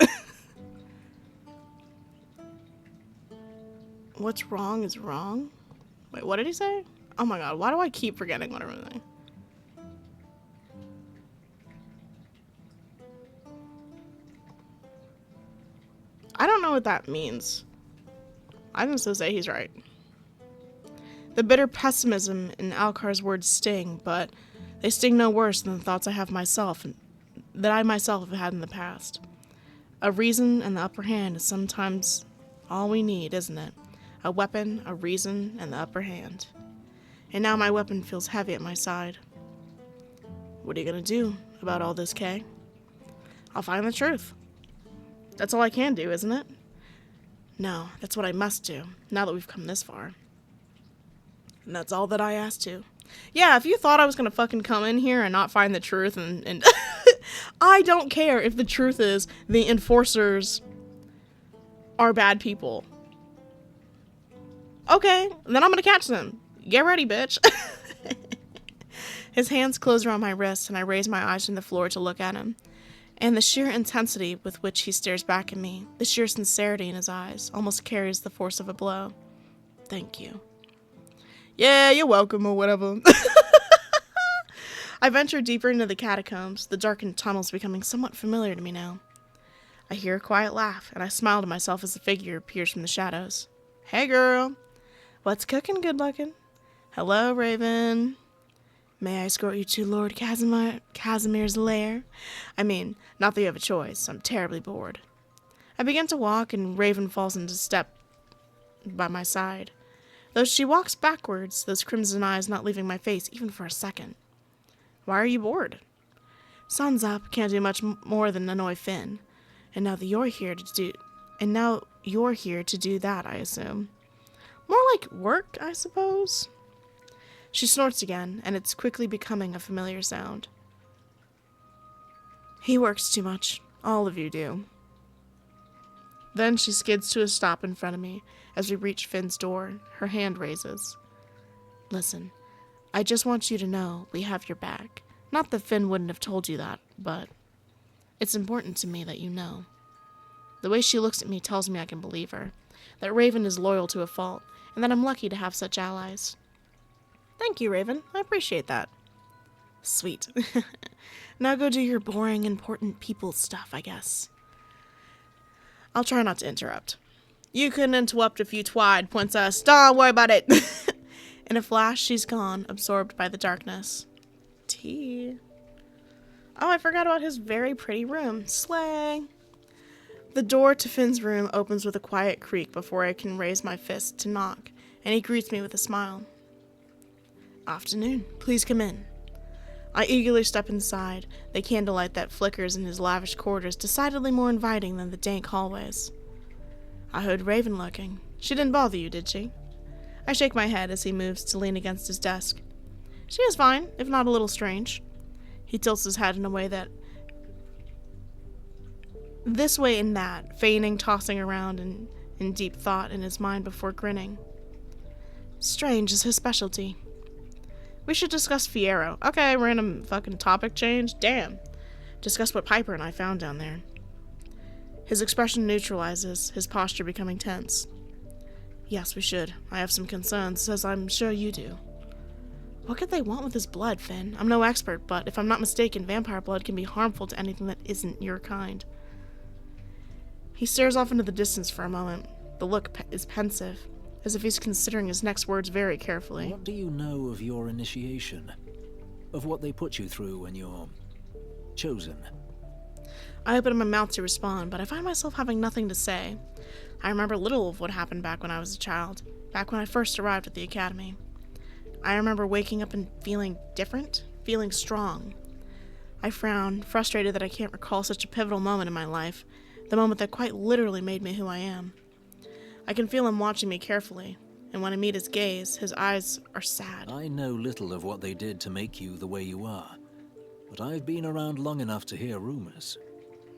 What's wrong is wrong? Wait, what did he say? Oh my god, why do I keep forgetting what everything? I don't know what that means. I'm just gonna say he's right. The bitter pessimism in Alcar's words sting, but they sting no worse than the thoughts I have myself and that I myself have had in the past. A reason and the upper hand is sometimes all we need, isn't it? A weapon, a reason, and the upper hand. And now my weapon feels heavy at my side. What are you gonna do about all this, Kay? I'll find the truth. That's all I can do, isn't it? No, that's what I must do, now that we've come this far. And that's all that I asked to. Yeah, if you thought I was gonna fucking come in here and not find the truth and I don't care if the truth is the enforcers are bad people. Okay, then I'm gonna catch them. Get ready, bitch. His hands close around my wrists, and I raise my eyes from the floor to look at him. And the sheer intensity with which he stares back at me, the sheer sincerity in his eyes, almost carries the force of a blow. Thank you. Yeah, you're welcome, or whatever. I venture deeper into the catacombs, the darkened tunnels becoming somewhat familiar to me now. I hear a quiet laugh, and I smile to myself as the figure appears from the shadows. Hey, girl. What's cooking, good-looking? Hello, Raven. May I escort you to Lord Casimir's lair? I mean, not that you have a choice. I'm terribly bored. I begin to walk, and Raven falls into step by my side. Though she walks backwards, those crimson eyes not leaving my face even for a second. Why are you bored? Sun's up, can't do much more than annoy Finn. And now you're here to do that, I assume. More like work, I suppose. She snorts again, and it's quickly becoming a familiar sound. He works too much. All of you do. Then she skids to a stop in front of me. As we reach Finn's door, her hand raises. Listen, I just want you to know we have your back. Not that Finn wouldn't have told you that, but it's important to me that you know. The way she looks at me tells me I can believe her, that Raven is loyal to a fault, and that I'm lucky to have such allies. Thank you, Raven. I appreciate that. Sweet. Now go do your boring, important people stuff, I guess. I'll try not to interrupt. You can interrupt if you tried, princess. Don't worry about it. In a flash, she's gone, absorbed by the darkness. Tea. Oh, I forgot about his very pretty room. Slay. The door to Finn's room opens with a quiet creak before I can raise my fist to knock, and he greets me with a smile. Afternoon. Please come in. I eagerly step inside, the candlelight that flickers in his lavish quarters decidedly more inviting than the dank hallways. I heard Raven lurking. She didn't bother you, did she? I shake my head as he moves to lean against his desk. She is fine, if not a little strange. He tilts his head in a way that... this way and that, feigning tossing around in deep thought in his mind before grinning. Strange is his specialty. We should discuss Fierro. Okay, random fucking topic change. Damn. Discuss what Piper and I found down there. His expression neutralizes, his posture becoming tense. Yes, we should. I have some concerns, as I'm sure you do. What could they want with his blood, Finn? I'm no expert, but if I'm not mistaken, vampire blood can be harmful to anything that isn't your kind. He stares off into the distance for a moment. The look is pensive, as if he's considering his next words very carefully. What do you know of your initiation? Of what they put you through when you're chosen? I open my mouth to respond, but I find myself having nothing to say. I remember little of what happened back when I was a child, back when I first arrived at the academy. I remember waking up and feeling different, feeling strong. I frown, frustrated that I can't recall such a pivotal moment in my life, the moment that quite literally made me who I am. I can feel him watching me carefully, and when I meet his gaze, his eyes are sad. I know little of what they did to make you the way you are, but I've been around long enough to hear rumors.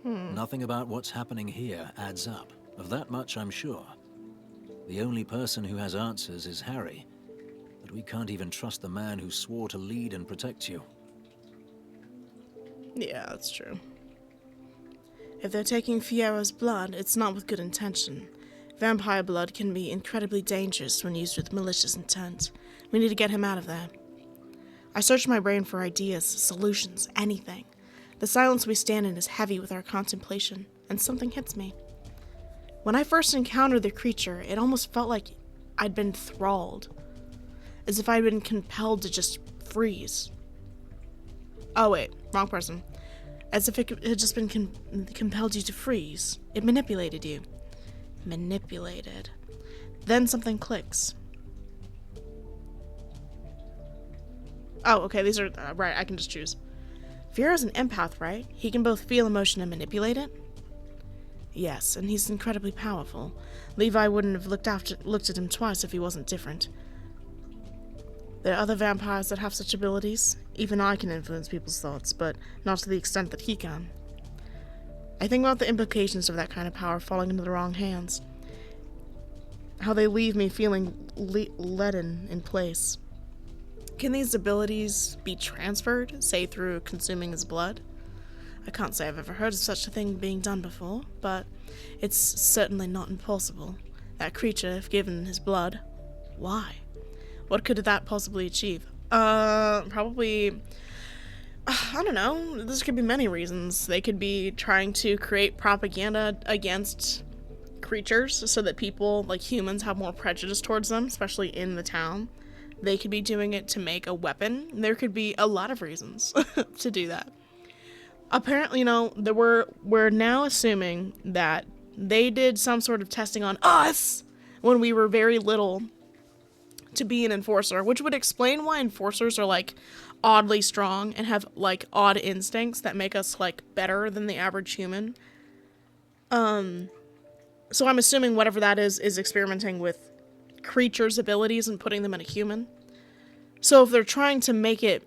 Nothing about what's happening here adds up. Of that much I'm sure. The only person who has answers is Harry, but we can't even trust the man who swore to lead and protect you. Yeah, that's true. If they're taking Fierro's blood, it's not with good intention. Vampire blood can be incredibly dangerous when used with malicious intent. We need to get him out of there. I search my brain for ideas, solutions, anything. The silence we stand in is heavy with our contemplation, and something hits me. When I first encountered the creature, it almost felt like I'd been thralled. As if I'd been compelled to just freeze. Oh wait, wrong person. As if it had just been compelled you to freeze. It manipulated you. Manipulated. Then something clicks. Oh, okay, these are... right, I can just choose. Fierro's an empath, right? He can both feel emotion and manipulate it? Yes, and he's incredibly powerful. Levi wouldn't have looked at him twice if he wasn't different. There are other vampires that have such abilities. Even I can influence people's thoughts, but not to the extent that he can. I think about the implications of that kind of power falling into the wrong hands. How they leave me feeling leaden in place. Can these abilities be transferred, say through consuming his blood? I can't say I've ever heard of such a thing being done before, but it's certainly not impossible. That creature, if given his blood, why? What could that possibly achieve? Probably... I don't know. This could be many reasons. They could be trying to create propaganda against creatures so that people, like humans, have more prejudice towards them, especially in the town. They could be doing it to make a weapon. There could be a lot of reasons to do that. Apparently, we're now assuming that they did some sort of testing on us when we were very little to be an enforcer, which would explain why enforcers are, like, oddly strong and have, like, odd instincts that make us, like, better than the average human. So I'm assuming whatever that is experimenting with creatures' abilities and putting them in a human. So if they're trying to make it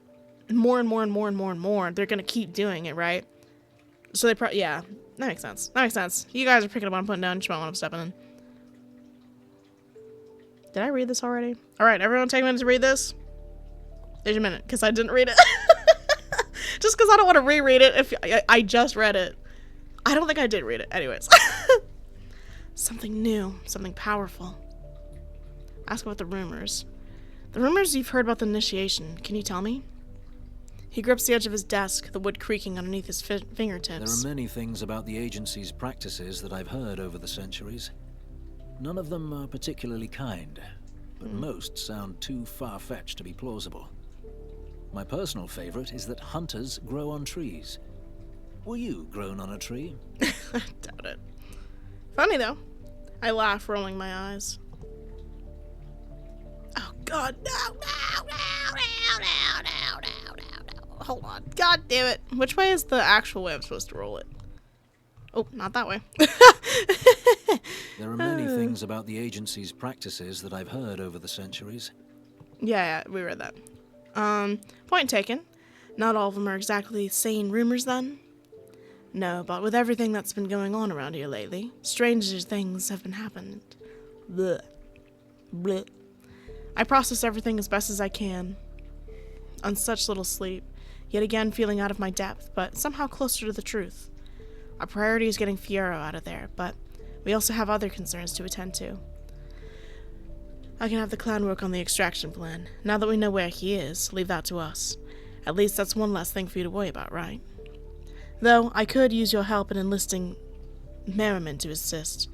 more and more and more and more and more, they're gonna keep doing it, right? So yeah, that makes sense. That makes sense. You guys are picking up what I'm putting down, just about what I'm stepping in. Did I read this already? All right, everyone take a minute to read this. There's your minute, because I didn't read it. Just because I don't want to reread it if I just read it. I don't think I did read it. Anyways. Something new, something powerful. Ask about the rumors. The rumors you've heard about the initiation. Can you tell me? He grips the edge of his desk, the wood creaking underneath his fingertips. There are many things about the agency's practices that I've heard over the centuries. None of them are particularly kind, but most sound too far-fetched to be plausible. My personal favorite is that hunters grow on trees. Were you grown on a tree? I doubt it. Funny though. I laugh, rolling my eyes. Oh god, no. Hold on. God damn it. Which way is the actual way I'm supposed to roll it? Oh, not that way. There are many things about the agency's practices that I've heard over the centuries. Yeah, we read that. Point taken. Not all of them are exactly sane rumors then. No, but with everything that's been going on around here lately, stranger things have been happening. Blech. Blech. I process everything as best as I can. On such little sleep, yet again feeling out of my depth, but somehow closer to the truth. Our priority is getting Fierro out of there, but we also have other concerns to attend to. I can have the clan work on the extraction plan. Now that we know where he is, leave that to us. At least that's one less thing for you to worry about, right? Though, I could use your help in enlisting Merriman to assist.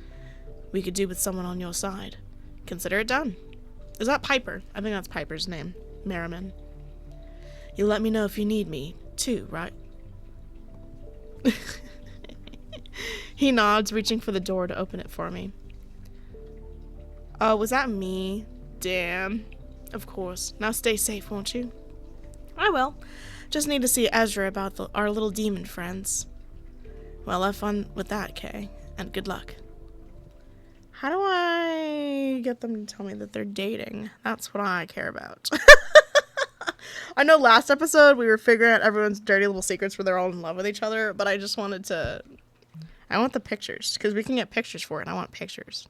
We could do with someone on your side. Consider it done. Is that Piper? I think that's Piper's name. Merriman. You'll let me know if you need me, too, right? He nods, reaching for the door to open it for me. Oh, was that me? Damn. Of course. Now stay safe, won't you? I will. Just need to see Ezra about our little demon friends. Well, have fun with that, Kay. And good luck. How do I get them to tell me that they're dating? That's what I care about. I know last episode we were figuring out everyone's dirty little secrets where they're all in love with each other, but I just wanted to... I want the pictures, because we can get pictures for it. I want pictures.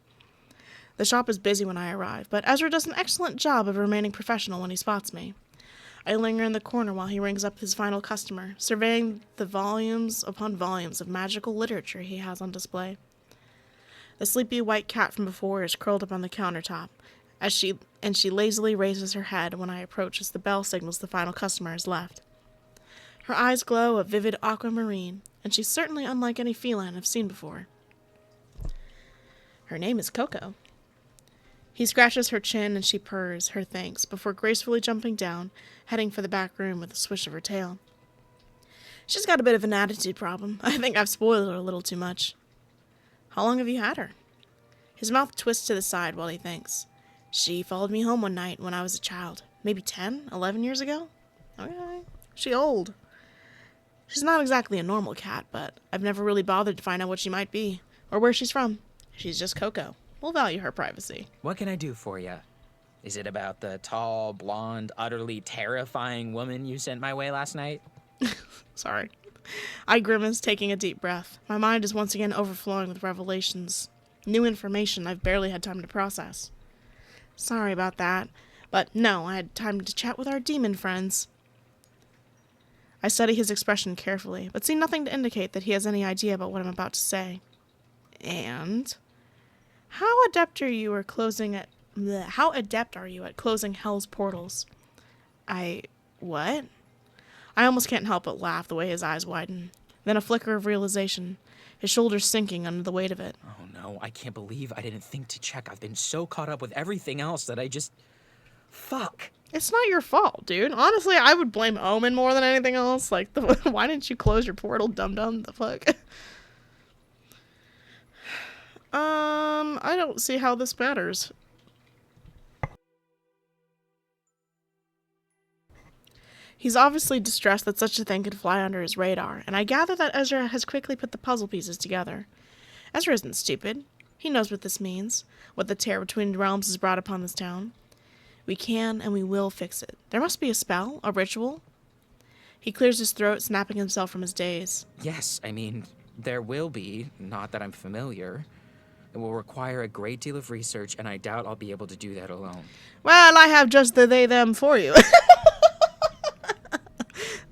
The shop is busy when I arrive, but Ezra does an excellent job of remaining professional when he spots me. I linger in the corner while he rings up his final customer, surveying the volumes upon volumes of magical literature he has on display. The sleepy white cat from before is curled up on the countertop, as she lazily raises her head when I approach as the bell signals the final customer has left. Her eyes glow a vivid aquamarine, and she's certainly unlike any feline I've seen before. Her name is Coco. He scratches her chin and she purrs her thanks before gracefully jumping down, heading for the back room with a swish of her tail. She's got a bit of an attitude problem. I think I've spoiled her a little too much. How long have you had her? His mouth twists to the side while he thinks. She followed me home one night when I was a child. Maybe 10, 11 years ago? Okay. She old. She's not exactly a normal cat, but I've never really bothered to find out what she might be, or where she's from. She's just Coco. We'll value her privacy. What can I do for you? Is it about the tall, blonde, utterly terrifying woman you sent my way last night? Sorry. I grimace, taking a deep breath. My mind is once again overflowing with revelations. New information I've barely had time to process. Sorry about that. But no, I had time to chat with our demon friends. I study his expression carefully, but see nothing to indicate that he has any idea about what I'm about to say. And... How adept are you at closing Hell's portals? What? I almost can't help but laugh the way his eyes widen. Then a flicker of realization, his shoulders sinking under the weight of it. Oh no, I can't believe I didn't think to check. I've been so caught up with everything else that I just... Fuck. It's not your fault, dude. Honestly, I would blame Omen more than anything else. Like, why didn't you close your portal, dum-dum? The fuck? I don't see how this matters. He's obviously distressed that such a thing could fly under his radar, and I gather that Ezra has quickly put the puzzle pieces together. Ezra isn't stupid. He knows what this means, what the tear between realms has brought upon this town. We can and we will fix it. There must be a spell, a ritual. He clears his throat, snapping himself from his daze. Yes, I mean, there will be. Not that I'm familiar. It will require a great deal of research, and I doubt I'll be able to do that alone. Well, I have just the they them for you.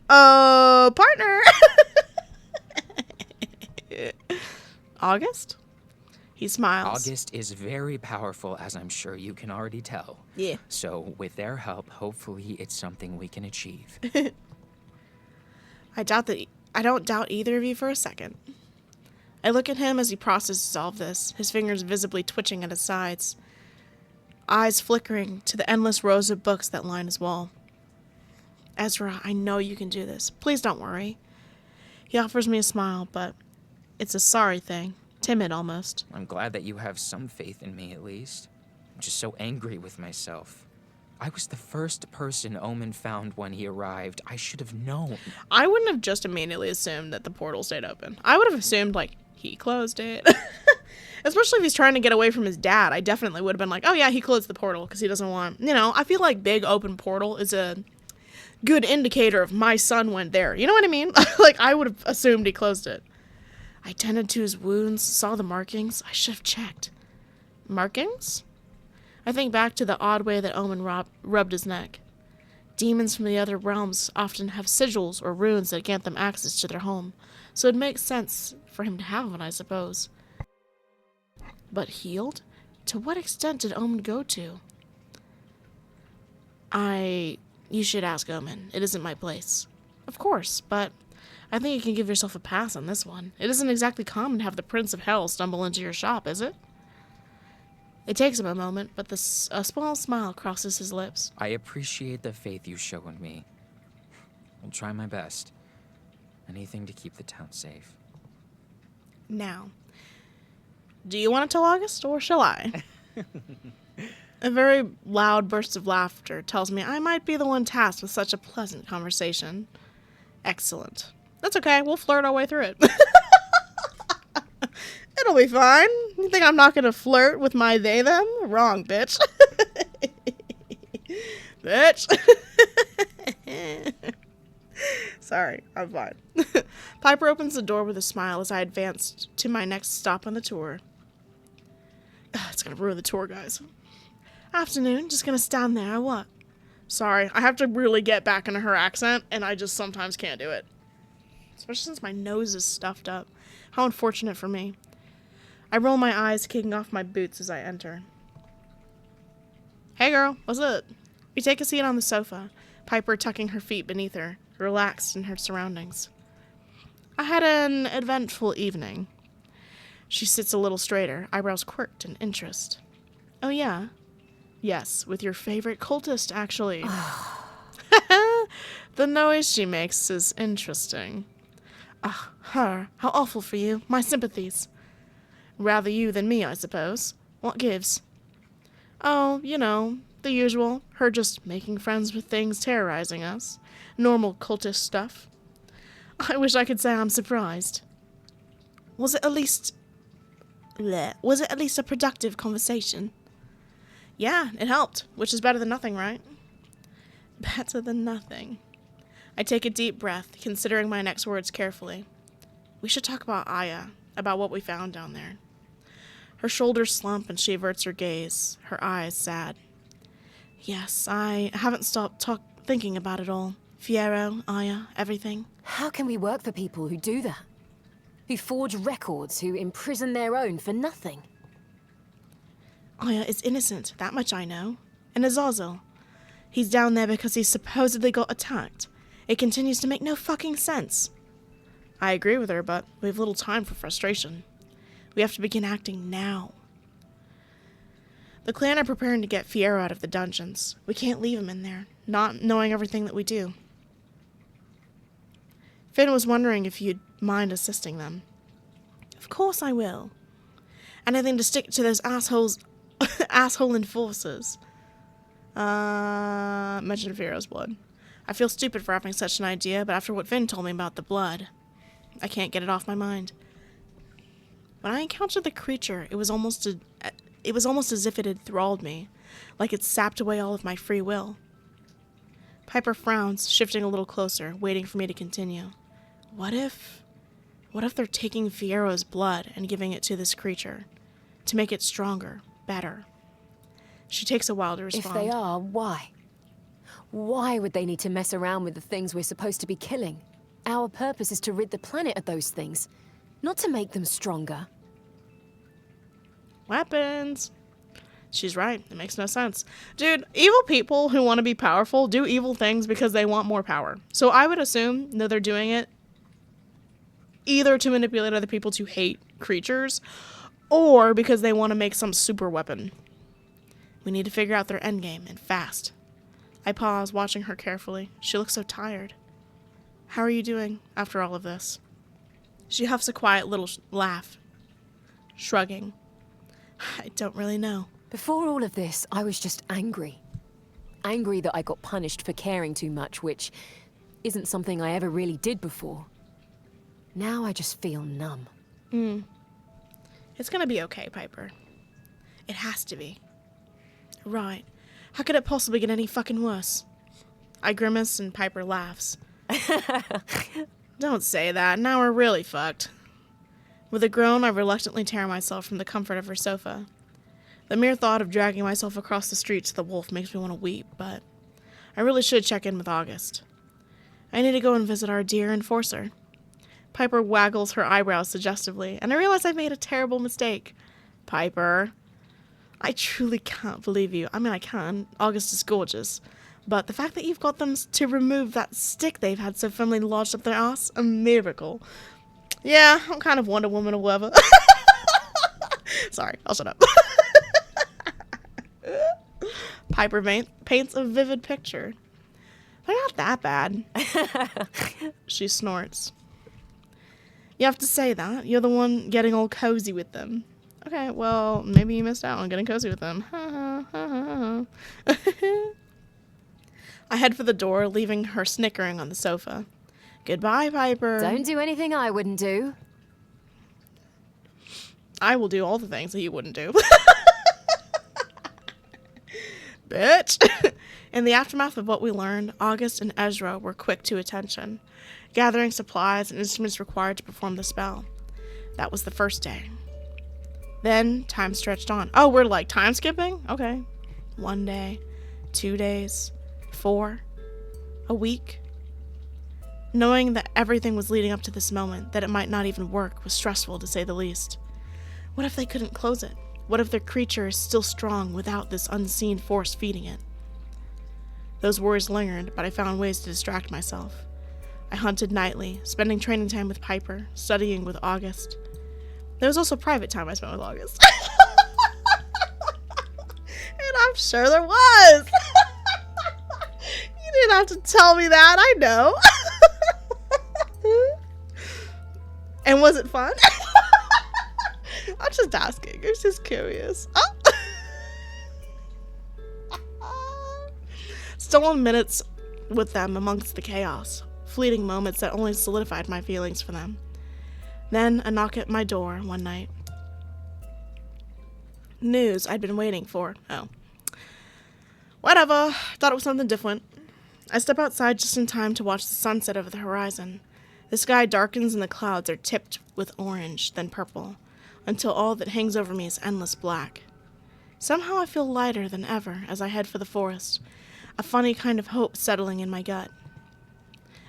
Partner. August? He smiles. August is very powerful, as I'm sure you can already tell. Yeah. So, with their help, hopefully it's something we can achieve. I don't doubt either of you for a second. I look at him as he processes all of this, his fingers visibly twitching at his sides, eyes flickering to the endless rows of books that line his wall. Ezra, I know you can do this. Please don't worry. He offers me a smile, but it's a sorry thing. Timid, almost. I'm glad that you have some faith in me, at least. I'm just so angry with myself. I was the first person Omen found when he arrived. I should have known. I wouldn't have just immediately assumed that the portal stayed open. I would have assumed, like, he closed it. Especially if he's trying to get away from his dad. I definitely would have been like, oh yeah, he closed the portal because he doesn't want... You know, I feel like big open portal is a good indicator of my son went there. You know what I mean? Like, I would have assumed he closed it. I tended to his wounds, saw the markings. I should have checked. Markings? I think back to the odd way that Omen rubbed his neck. Demons from the other realms often have sigils or runes that grant them access to their home, so it makes sense for him to have one, I suppose. But healed? To what extent did Omen go to? You should ask Omen. It isn't my place. Of course, but I think you can give yourself a pass on this one. It isn't exactly common to have the Prince of Hell stumble into your shop, is it? It takes him a moment, but a small smile crosses his lips. I appreciate the faith you show in me. I'll try my best. Anything to keep the town safe. Now, do you want to tell August, or shall I? A very loud burst of laughter tells me I might be the one tasked with such a pleasant conversation. Excellent. That's okay, we'll flirt our way through it. It'll be fine. You think I'm not gonna flirt with my they-them? Wrong, bitch. Bitch. Sorry, I'm fine. Piper opens the door with a smile as I advance to my next stop on the tour. It's gonna ruin the tour, guys. Afternoon, just gonna stand there, or what? Sorry, I have to really get back into her accent, and I just sometimes can't do it. Especially since my nose is stuffed up. How unfortunate for me. I roll my eyes, kicking off my boots as I enter. Hey girl, what's up? We take a seat on the sofa, Piper tucking her feet beneath her, relaxed in her surroundings. I had an eventful evening. She sits a little straighter, eyebrows quirked in interest. Oh yeah? Yes, with your favorite cultist, actually. The noise she makes is interesting. Ah, her. How awful for you. My sympathies. Rather you than me, I suppose. What gives? Oh, you know, the usual. Her just making friends with things terrorizing us. Normal cultist stuff. I wish I could say I'm surprised. Was it at least a productive conversation? Yeah, it helped, which is better than nothing, right? Better than nothing. I take a deep breath, considering my next words carefully. We should talk about Aya, about what we found down there. Her shoulders slump and she averts her gaze, her eyes sad. Yes, I haven't stopped thinking about it all. Fiero, Aya, everything. How can we work for people who do that? Who forge records, who imprison their own for nothing? Aya is innocent, that much I know. And Azazel. He's down there because he supposedly got attacked. It continues to make no fucking sense. I agree with her, but we have little time for frustration. We have to begin acting now. The clan are preparing to get Fiero out of the dungeons. We can't leave him in there, not knowing everything that we do. Finn was wondering if you'd mind assisting them. Of course I will. Anything to stick to those asshole enforcers. Mention Fiero's blood. I feel stupid for having such an idea, but after what Finn told me about the blood, I can't get it off my mind. When I encountered the creature, it was almost as if it had enthralled me, like it sapped away all of my free will. Piper frowns, shifting a little closer, waiting for me to continue. What if they're taking Fiero's blood and giving it to this creature? to make it stronger, better. She takes a while to respond. If they are, why? Why would they need to mess around with the things we're supposed to be killing? Our purpose is to rid the planet of those things, not to make them stronger. Weapons. She's right. It makes no sense. Dude, evil people who want to be powerful do evil things because they want more power. So I would assume that they're doing it either to manipulate other people to hate creatures or because they want to make some super weapon. We need to figure out their endgame, and fast. I pause, watching her carefully. She looks so tired. How are you doing after all of this? She huffs a quiet little laugh, shrugging. I don't really know. Before all of this, I was just angry. Angry that I got punished for caring too much, which isn't something I ever really did before. Now I just feel numb. It's gonna be okay, Piper. It has to be. Right. How could it possibly get any fucking worse? I grimace and Piper laughs. Don't say that. Now we're really fucked. With a groan, I reluctantly tear myself from the comfort of her sofa. The mere thought of dragging myself across the street to the wolf makes me want to weep, but I really should check in with August. I need to go and visit our dear enforcer. Piper waggles her eyebrows suggestively, and I realize I've made a terrible mistake. Piper, I truly can't believe you. I mean, I can. August is gorgeous. But the fact that you've got them to remove that stick they've had so firmly lodged up their ass, a miracle. Yeah, I'm kind of Wonder Woman or whatever. Sorry, I'll shut up. Piper paints a vivid picture. They're not that bad. She snorts. You have to say that. You're the one getting all cozy with them. Okay, well, maybe you missed out on getting cozy with them. I head for the door, leaving her snickering on the sofa. Goodbye, Piper. Don't do anything I wouldn't do. I will do all the things that you wouldn't do. Bitch. In the aftermath of what we learned, August and Ezra were quick to attention, gathering supplies and instruments required to perform the spell. That was the first day. Then time stretched on. Oh, we're like time skipping? Okay. 1 day, 2 days, 4, a week. Knowing that everything was leading up to this moment, that it might not even work, was stressful to say the least. What if they couldn't close it? What if their creature is still strong without this unseen force feeding it? Those worries lingered, but I found ways to distract myself. I hunted nightly, spending training time with Piper, studying with August. There was also private time I spent with August. And I'm sure there was. You didn't have to tell me that, I know. And was it fun? I'm just asking. I was just curious. Oh. Stolen minutes with them amongst the chaos. Fleeting moments that only solidified my feelings for them. Then a knock at my door one night. News I'd been waiting for. Oh. Whatever. Thought it was something different. I step outside just in time to watch the sunset over the horizon. The sky darkens and the clouds are tipped with orange, then purple, until all that hangs over me is endless black. Somehow I feel lighter than ever as I head for the forest, a funny kind of hope settling in my gut.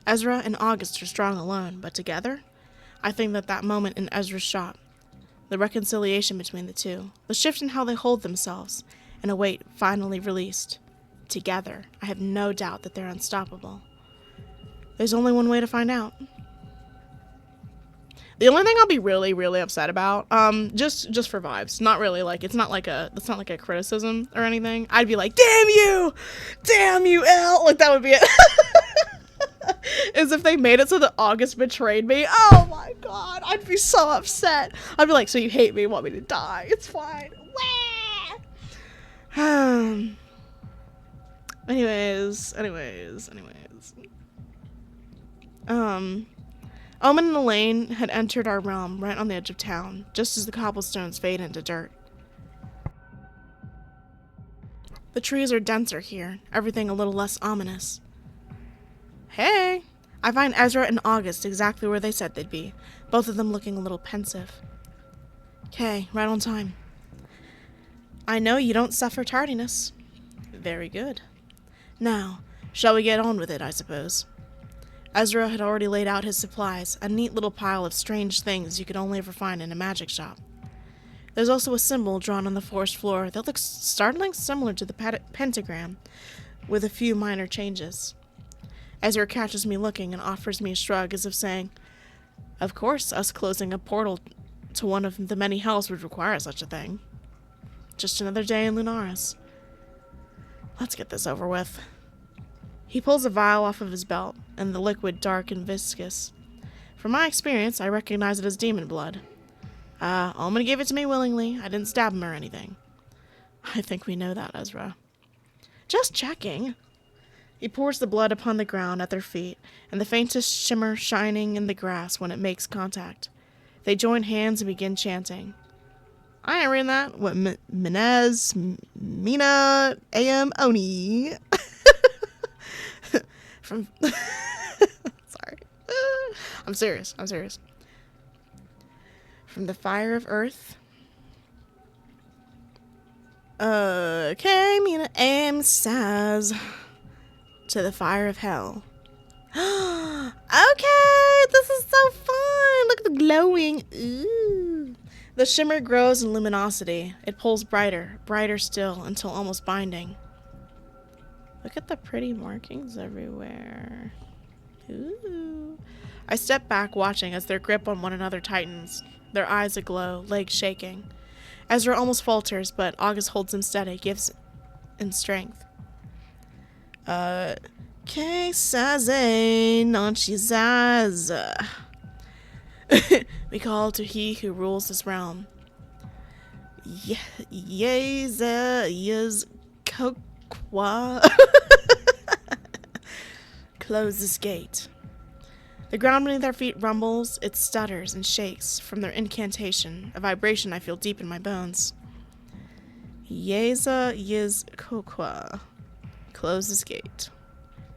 Ezra and August are strong alone, but together? I think that moment in Ezra's shop, the reconciliation between the two, the shift in how they hold themselves, and a weight finally released. Together, I have no doubt that they're unstoppable. There's only one way to find out. The only thing I'll be really, really upset about, just for vibes, not really like, it's not like a criticism or anything. I'd be like, damn you, Elle, like that would be it. Is if they made it so that August betrayed me. Oh my god, I'd be so upset. I'd be like, so you hate me, want me to die? It's fine. Anyways. Omen and Elaine had entered our realm right on the edge of town, just as the cobblestones fade into dirt. The trees are denser here, everything a little less ominous. Hey! I find Ezra and August exactly where they said they'd be, both of them looking a little pensive. Okay, right on time. I know you don't suffer tardiness. Very good. Now, shall we get on with it, I suppose? Ezra had already laid out his supplies, a neat little pile of strange things you could only ever find in a magic shop. There's also a symbol drawn on the forest floor that looks startlingly similar to the pentagram, with a few minor changes. Ezra catches me looking and offers me a shrug as if saying, "Of course, us closing a portal to one of the many hells would require such a thing. Just another day in Lunaris. Let's get this over with." He pulls a vial off of his belt, and the liquid dark and viscous. From my experience, I recognize it as demon blood. Omen gave it to me willingly. I didn't stab him or anything. I think we know that, Ezra. Just checking. He pours the blood upon the ground at their feet, and the faintest shimmer shining in the grass when it makes contact. They join hands and begin chanting. I ain't reading that. What, Minez, Mina, Am, Oni. From... Sorry. I'm serious. From the fire of earth. Okay, Mina, Am, Saz. To the fire of hell. Okay, this is so fun. Look at the glowing. Ooh. The shimmer grows in luminosity. It pulls brighter, brighter still, until almost binding. Look at the pretty markings everywhere. Ooh. I step back, watching as their grip on one another tightens, their eyes aglow, legs shaking. Ezra almost falters, but August holds him steady, gives in strength. Que saze, non chizaz. We call to he who rules this realm. Yeza yes kokwa. Close this gate. The ground beneath their feet rumbles, it stutters and shakes from their incantation, a vibration I feel deep in my bones. Yeza yes kokwa. Close this gate.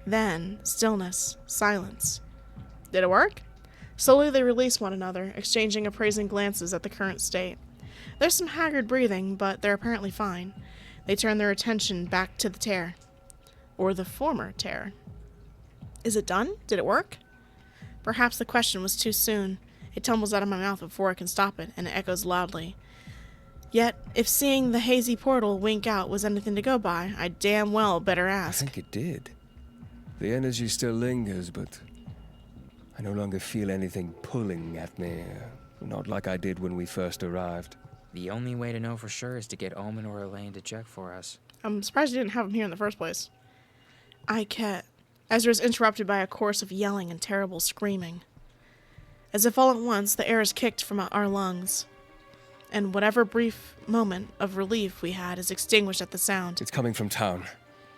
Then, stillness, silence. Did it work? Slowly they release one another, exchanging appraising glances at the current state. There's some haggard breathing, but they're apparently fine. They turn their attention back to the tear. Or the former tear. Is it done? Did it work? Perhaps the question was too soon. It tumbles out of my mouth before I can stop it, and it echoes loudly. Yet, if seeing the hazy portal wink out was anything to go by, I damn well better ask. I think it did. The energy still lingers, but I no longer feel anything pulling at me. Not like I did when we first arrived. The only way to know for sure is to get Omen or Elaine to check for us. I'm surprised you didn't have him here in the first place. I can't. Ezra is interrupted by a chorus of yelling and terrible screaming. As if all at once, the air is kicked from our lungs, and whatever brief moment of relief we had is extinguished at the sound. It's coming from town.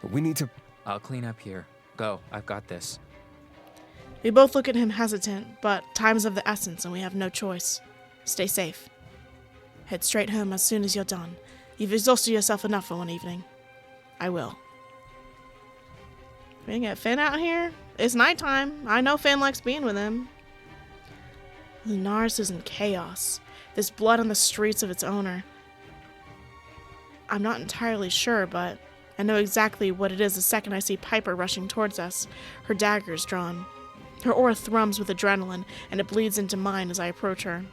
But we need to... I'll clean up here. Go, I've got this. We both look at him hesitant, but time is of the essence and we have no choice. Stay safe. Head straight home as soon as you're done. You've exhausted yourself enough for one evening. I will. We can get Finn out here. It's nighttime. I know Finn likes being with him. Lunaris is in chaos. There's blood on the streets of its owner. I'm not entirely sure, but I know exactly what it is the second I see Piper rushing towards us, her daggers drawn. Her aura thrums with adrenaline, and it bleeds into mine as I approach her.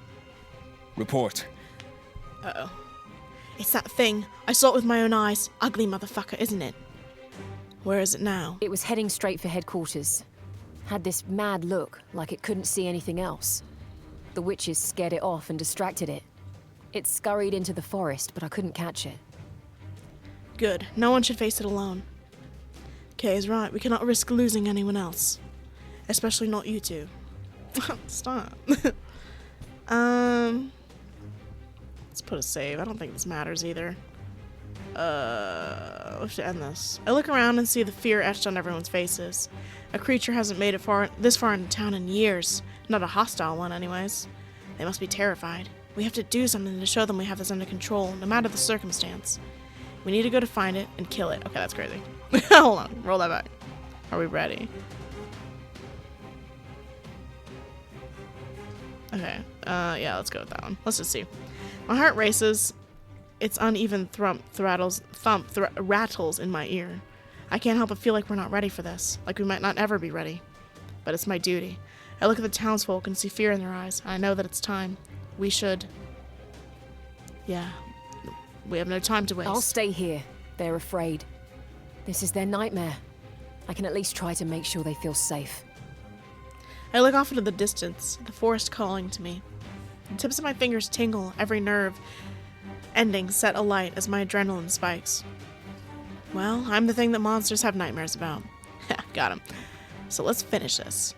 Report. Uh-oh. It's that thing. I saw it with my own eyes. Ugly motherfucker, isn't it? Where is it now? It was heading straight for headquarters. Had this mad look, like it couldn't see anything else. The witches scared it off and distracted it. It scurried into the forest, but I couldn't catch it. Good. No one should face it alone. Kay is right. We cannot risk losing anyone else. Especially not you two. Stop. Let's put a save. I don't think this matters either. We have to end this. I look around and see the fear etched on everyone's faces. A creature hasn't made it this far into town in years. Not a hostile one, anyways. They must be terrified. We have to do something to show them we have this under control, no matter the circumstance. We need to go to find it and kill it. Okay, that's crazy. Hold on. Roll that back. Are we ready? Okay. Yeah, let's go with that one. Let's just see. My heart races. Its uneven rattles in my ear. I can't help but feel like we're not ready for this, like we might not ever be ready. But it's my duty. I look at the townsfolk and see fear in their eyes, and I know that it's time. We should... Yeah. We have no time to waste. I'll stay here. They're afraid. This is their nightmare. I can at least try to make sure they feel safe. I look off into the distance, the forest calling to me. The tips of my fingers tingle, every nerve ending set alight as my adrenaline spikes. Well, I'm the thing that monsters have nightmares about. Got him. So let's finish this.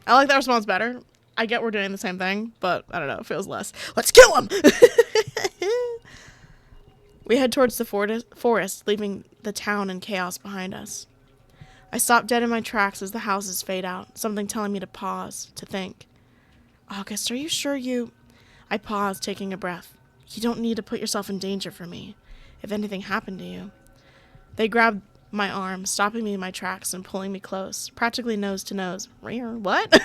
I like that response better. I get we're doing the same thing, but I don't know, it feels less. Let's kill him! We head towards the forest, leaving the town in chaos behind us. I stop dead in my tracks as the houses fade out, something telling me to pause, to think. August, are you sure you... I pause, taking a breath. You don't need to put yourself in danger for me, if anything happened to you. They grab my arm, stopping me in my tracks and pulling me close, practically nose to nose. What?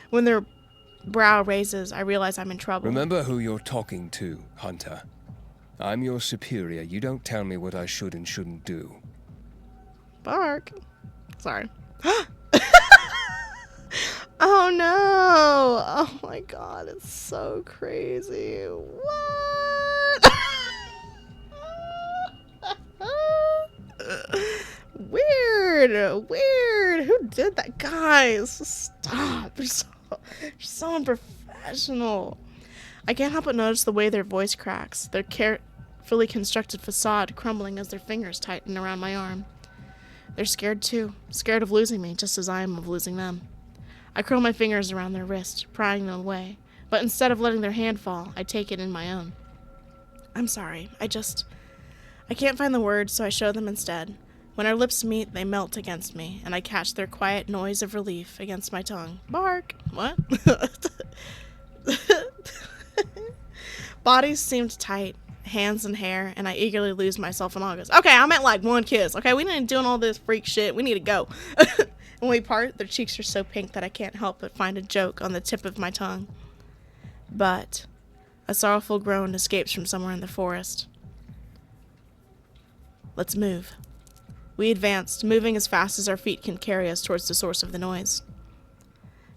When their brow raises, I realize I'm in trouble. Remember who you're talking to, Hunter. I'm your superior. You don't tell me what I should and shouldn't do. Bark. Sorry. Oh no! Oh my god, it's so crazy. What? Weird. Who did that? Guys, stop. You're so unprofessional. I can't help but notice the way their voice cracks, their carefully constructed facade crumbling as their fingers tighten around my arm. They're scared too, scared of losing me just as I am of losing them. I curl my fingers around their wrist, prying them away, but instead of letting their hand fall, I take it in my own. I'm sorry, I can't find the words, so I show them instead. When our lips meet, they melt against me, and I catch their quiet noise of relief against my tongue. Bark! What? Bodies seemed tight, hands and hair, and I eagerly lose myself in August. Okay, I meant like one kiss. Okay, we ain't doing all this freak shit. We need to go. When we part, their cheeks are so pink that I can't help but find a joke on the tip of my tongue. But a sorrowful groan escapes from somewhere in the forest. Let's move. We advanced, moving as fast as our feet can carry us towards the source of the noise.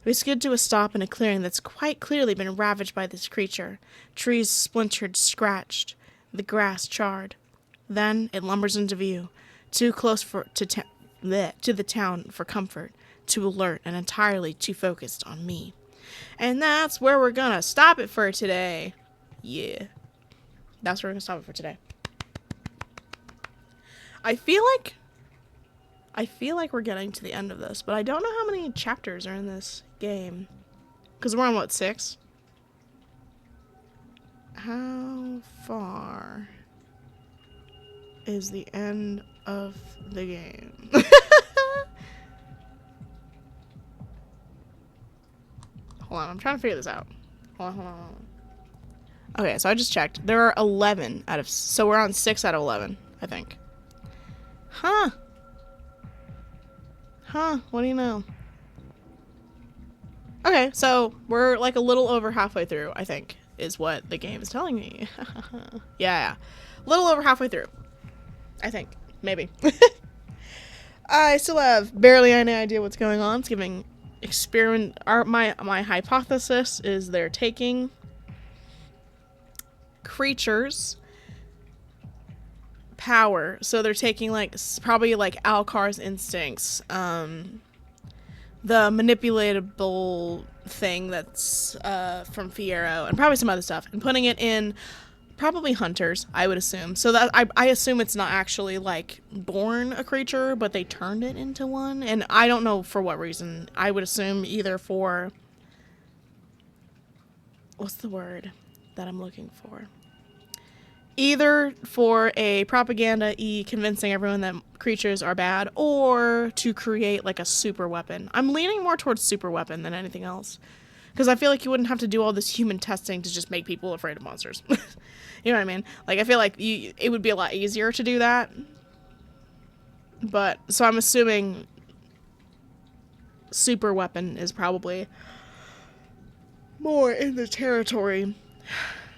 We skid to a stop in a clearing that's quite clearly been ravaged by this creature. Trees splintered, scratched, the grass charred. Then it lumbers into view, too close to the town for comfort, too alert and entirely too focused on me. And that's where we're gonna stop it for today. Yeah. That's where we're gonna stop it for today. I feel like we're getting to the end of this, but I don't know how many chapters are in this game. Because we're on, what, 6? How far is the end of the game? Hold on, I'm trying to figure this out. Hold on. Okay, so I just checked. There are 11 out of... So we're on 6 out of 11, I think. Huh. What do you know? Okay, so we're like a little over halfway through, I think, is what the game is telling me. Yeah. A little over halfway through. I think. Maybe. I still have barely any idea what's going on. It's giving my hypothesis is they're taking creatures power, so they're taking like probably like Alcar's instincts, the manipulatable thing that's from Fiero, and probably some other stuff, and putting it in probably hunters, I would assume. So that I assume it's not actually like born a creature, but they turned it into one, and I don't know for what reason. I would assume either for, what's the word that I'm looking for? Either for a propaganda-y convincing everyone that creatures are bad, or to create like a super weapon. I'm leaning more towards super weapon than anything else. Because I feel like you wouldn't have to do all this human testing to just make people afraid of monsters. You know what I mean? Like, I feel like it would be a lot easier to do that. But, so I'm assuming super weapon is probably more in the territory.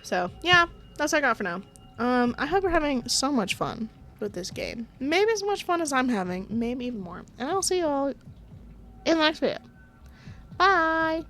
So, yeah, that's what I got for now. I hope you're having so much fun with this game. Maybe as much fun as I'm having, maybe even more. And I'll see you all in the next video. Bye!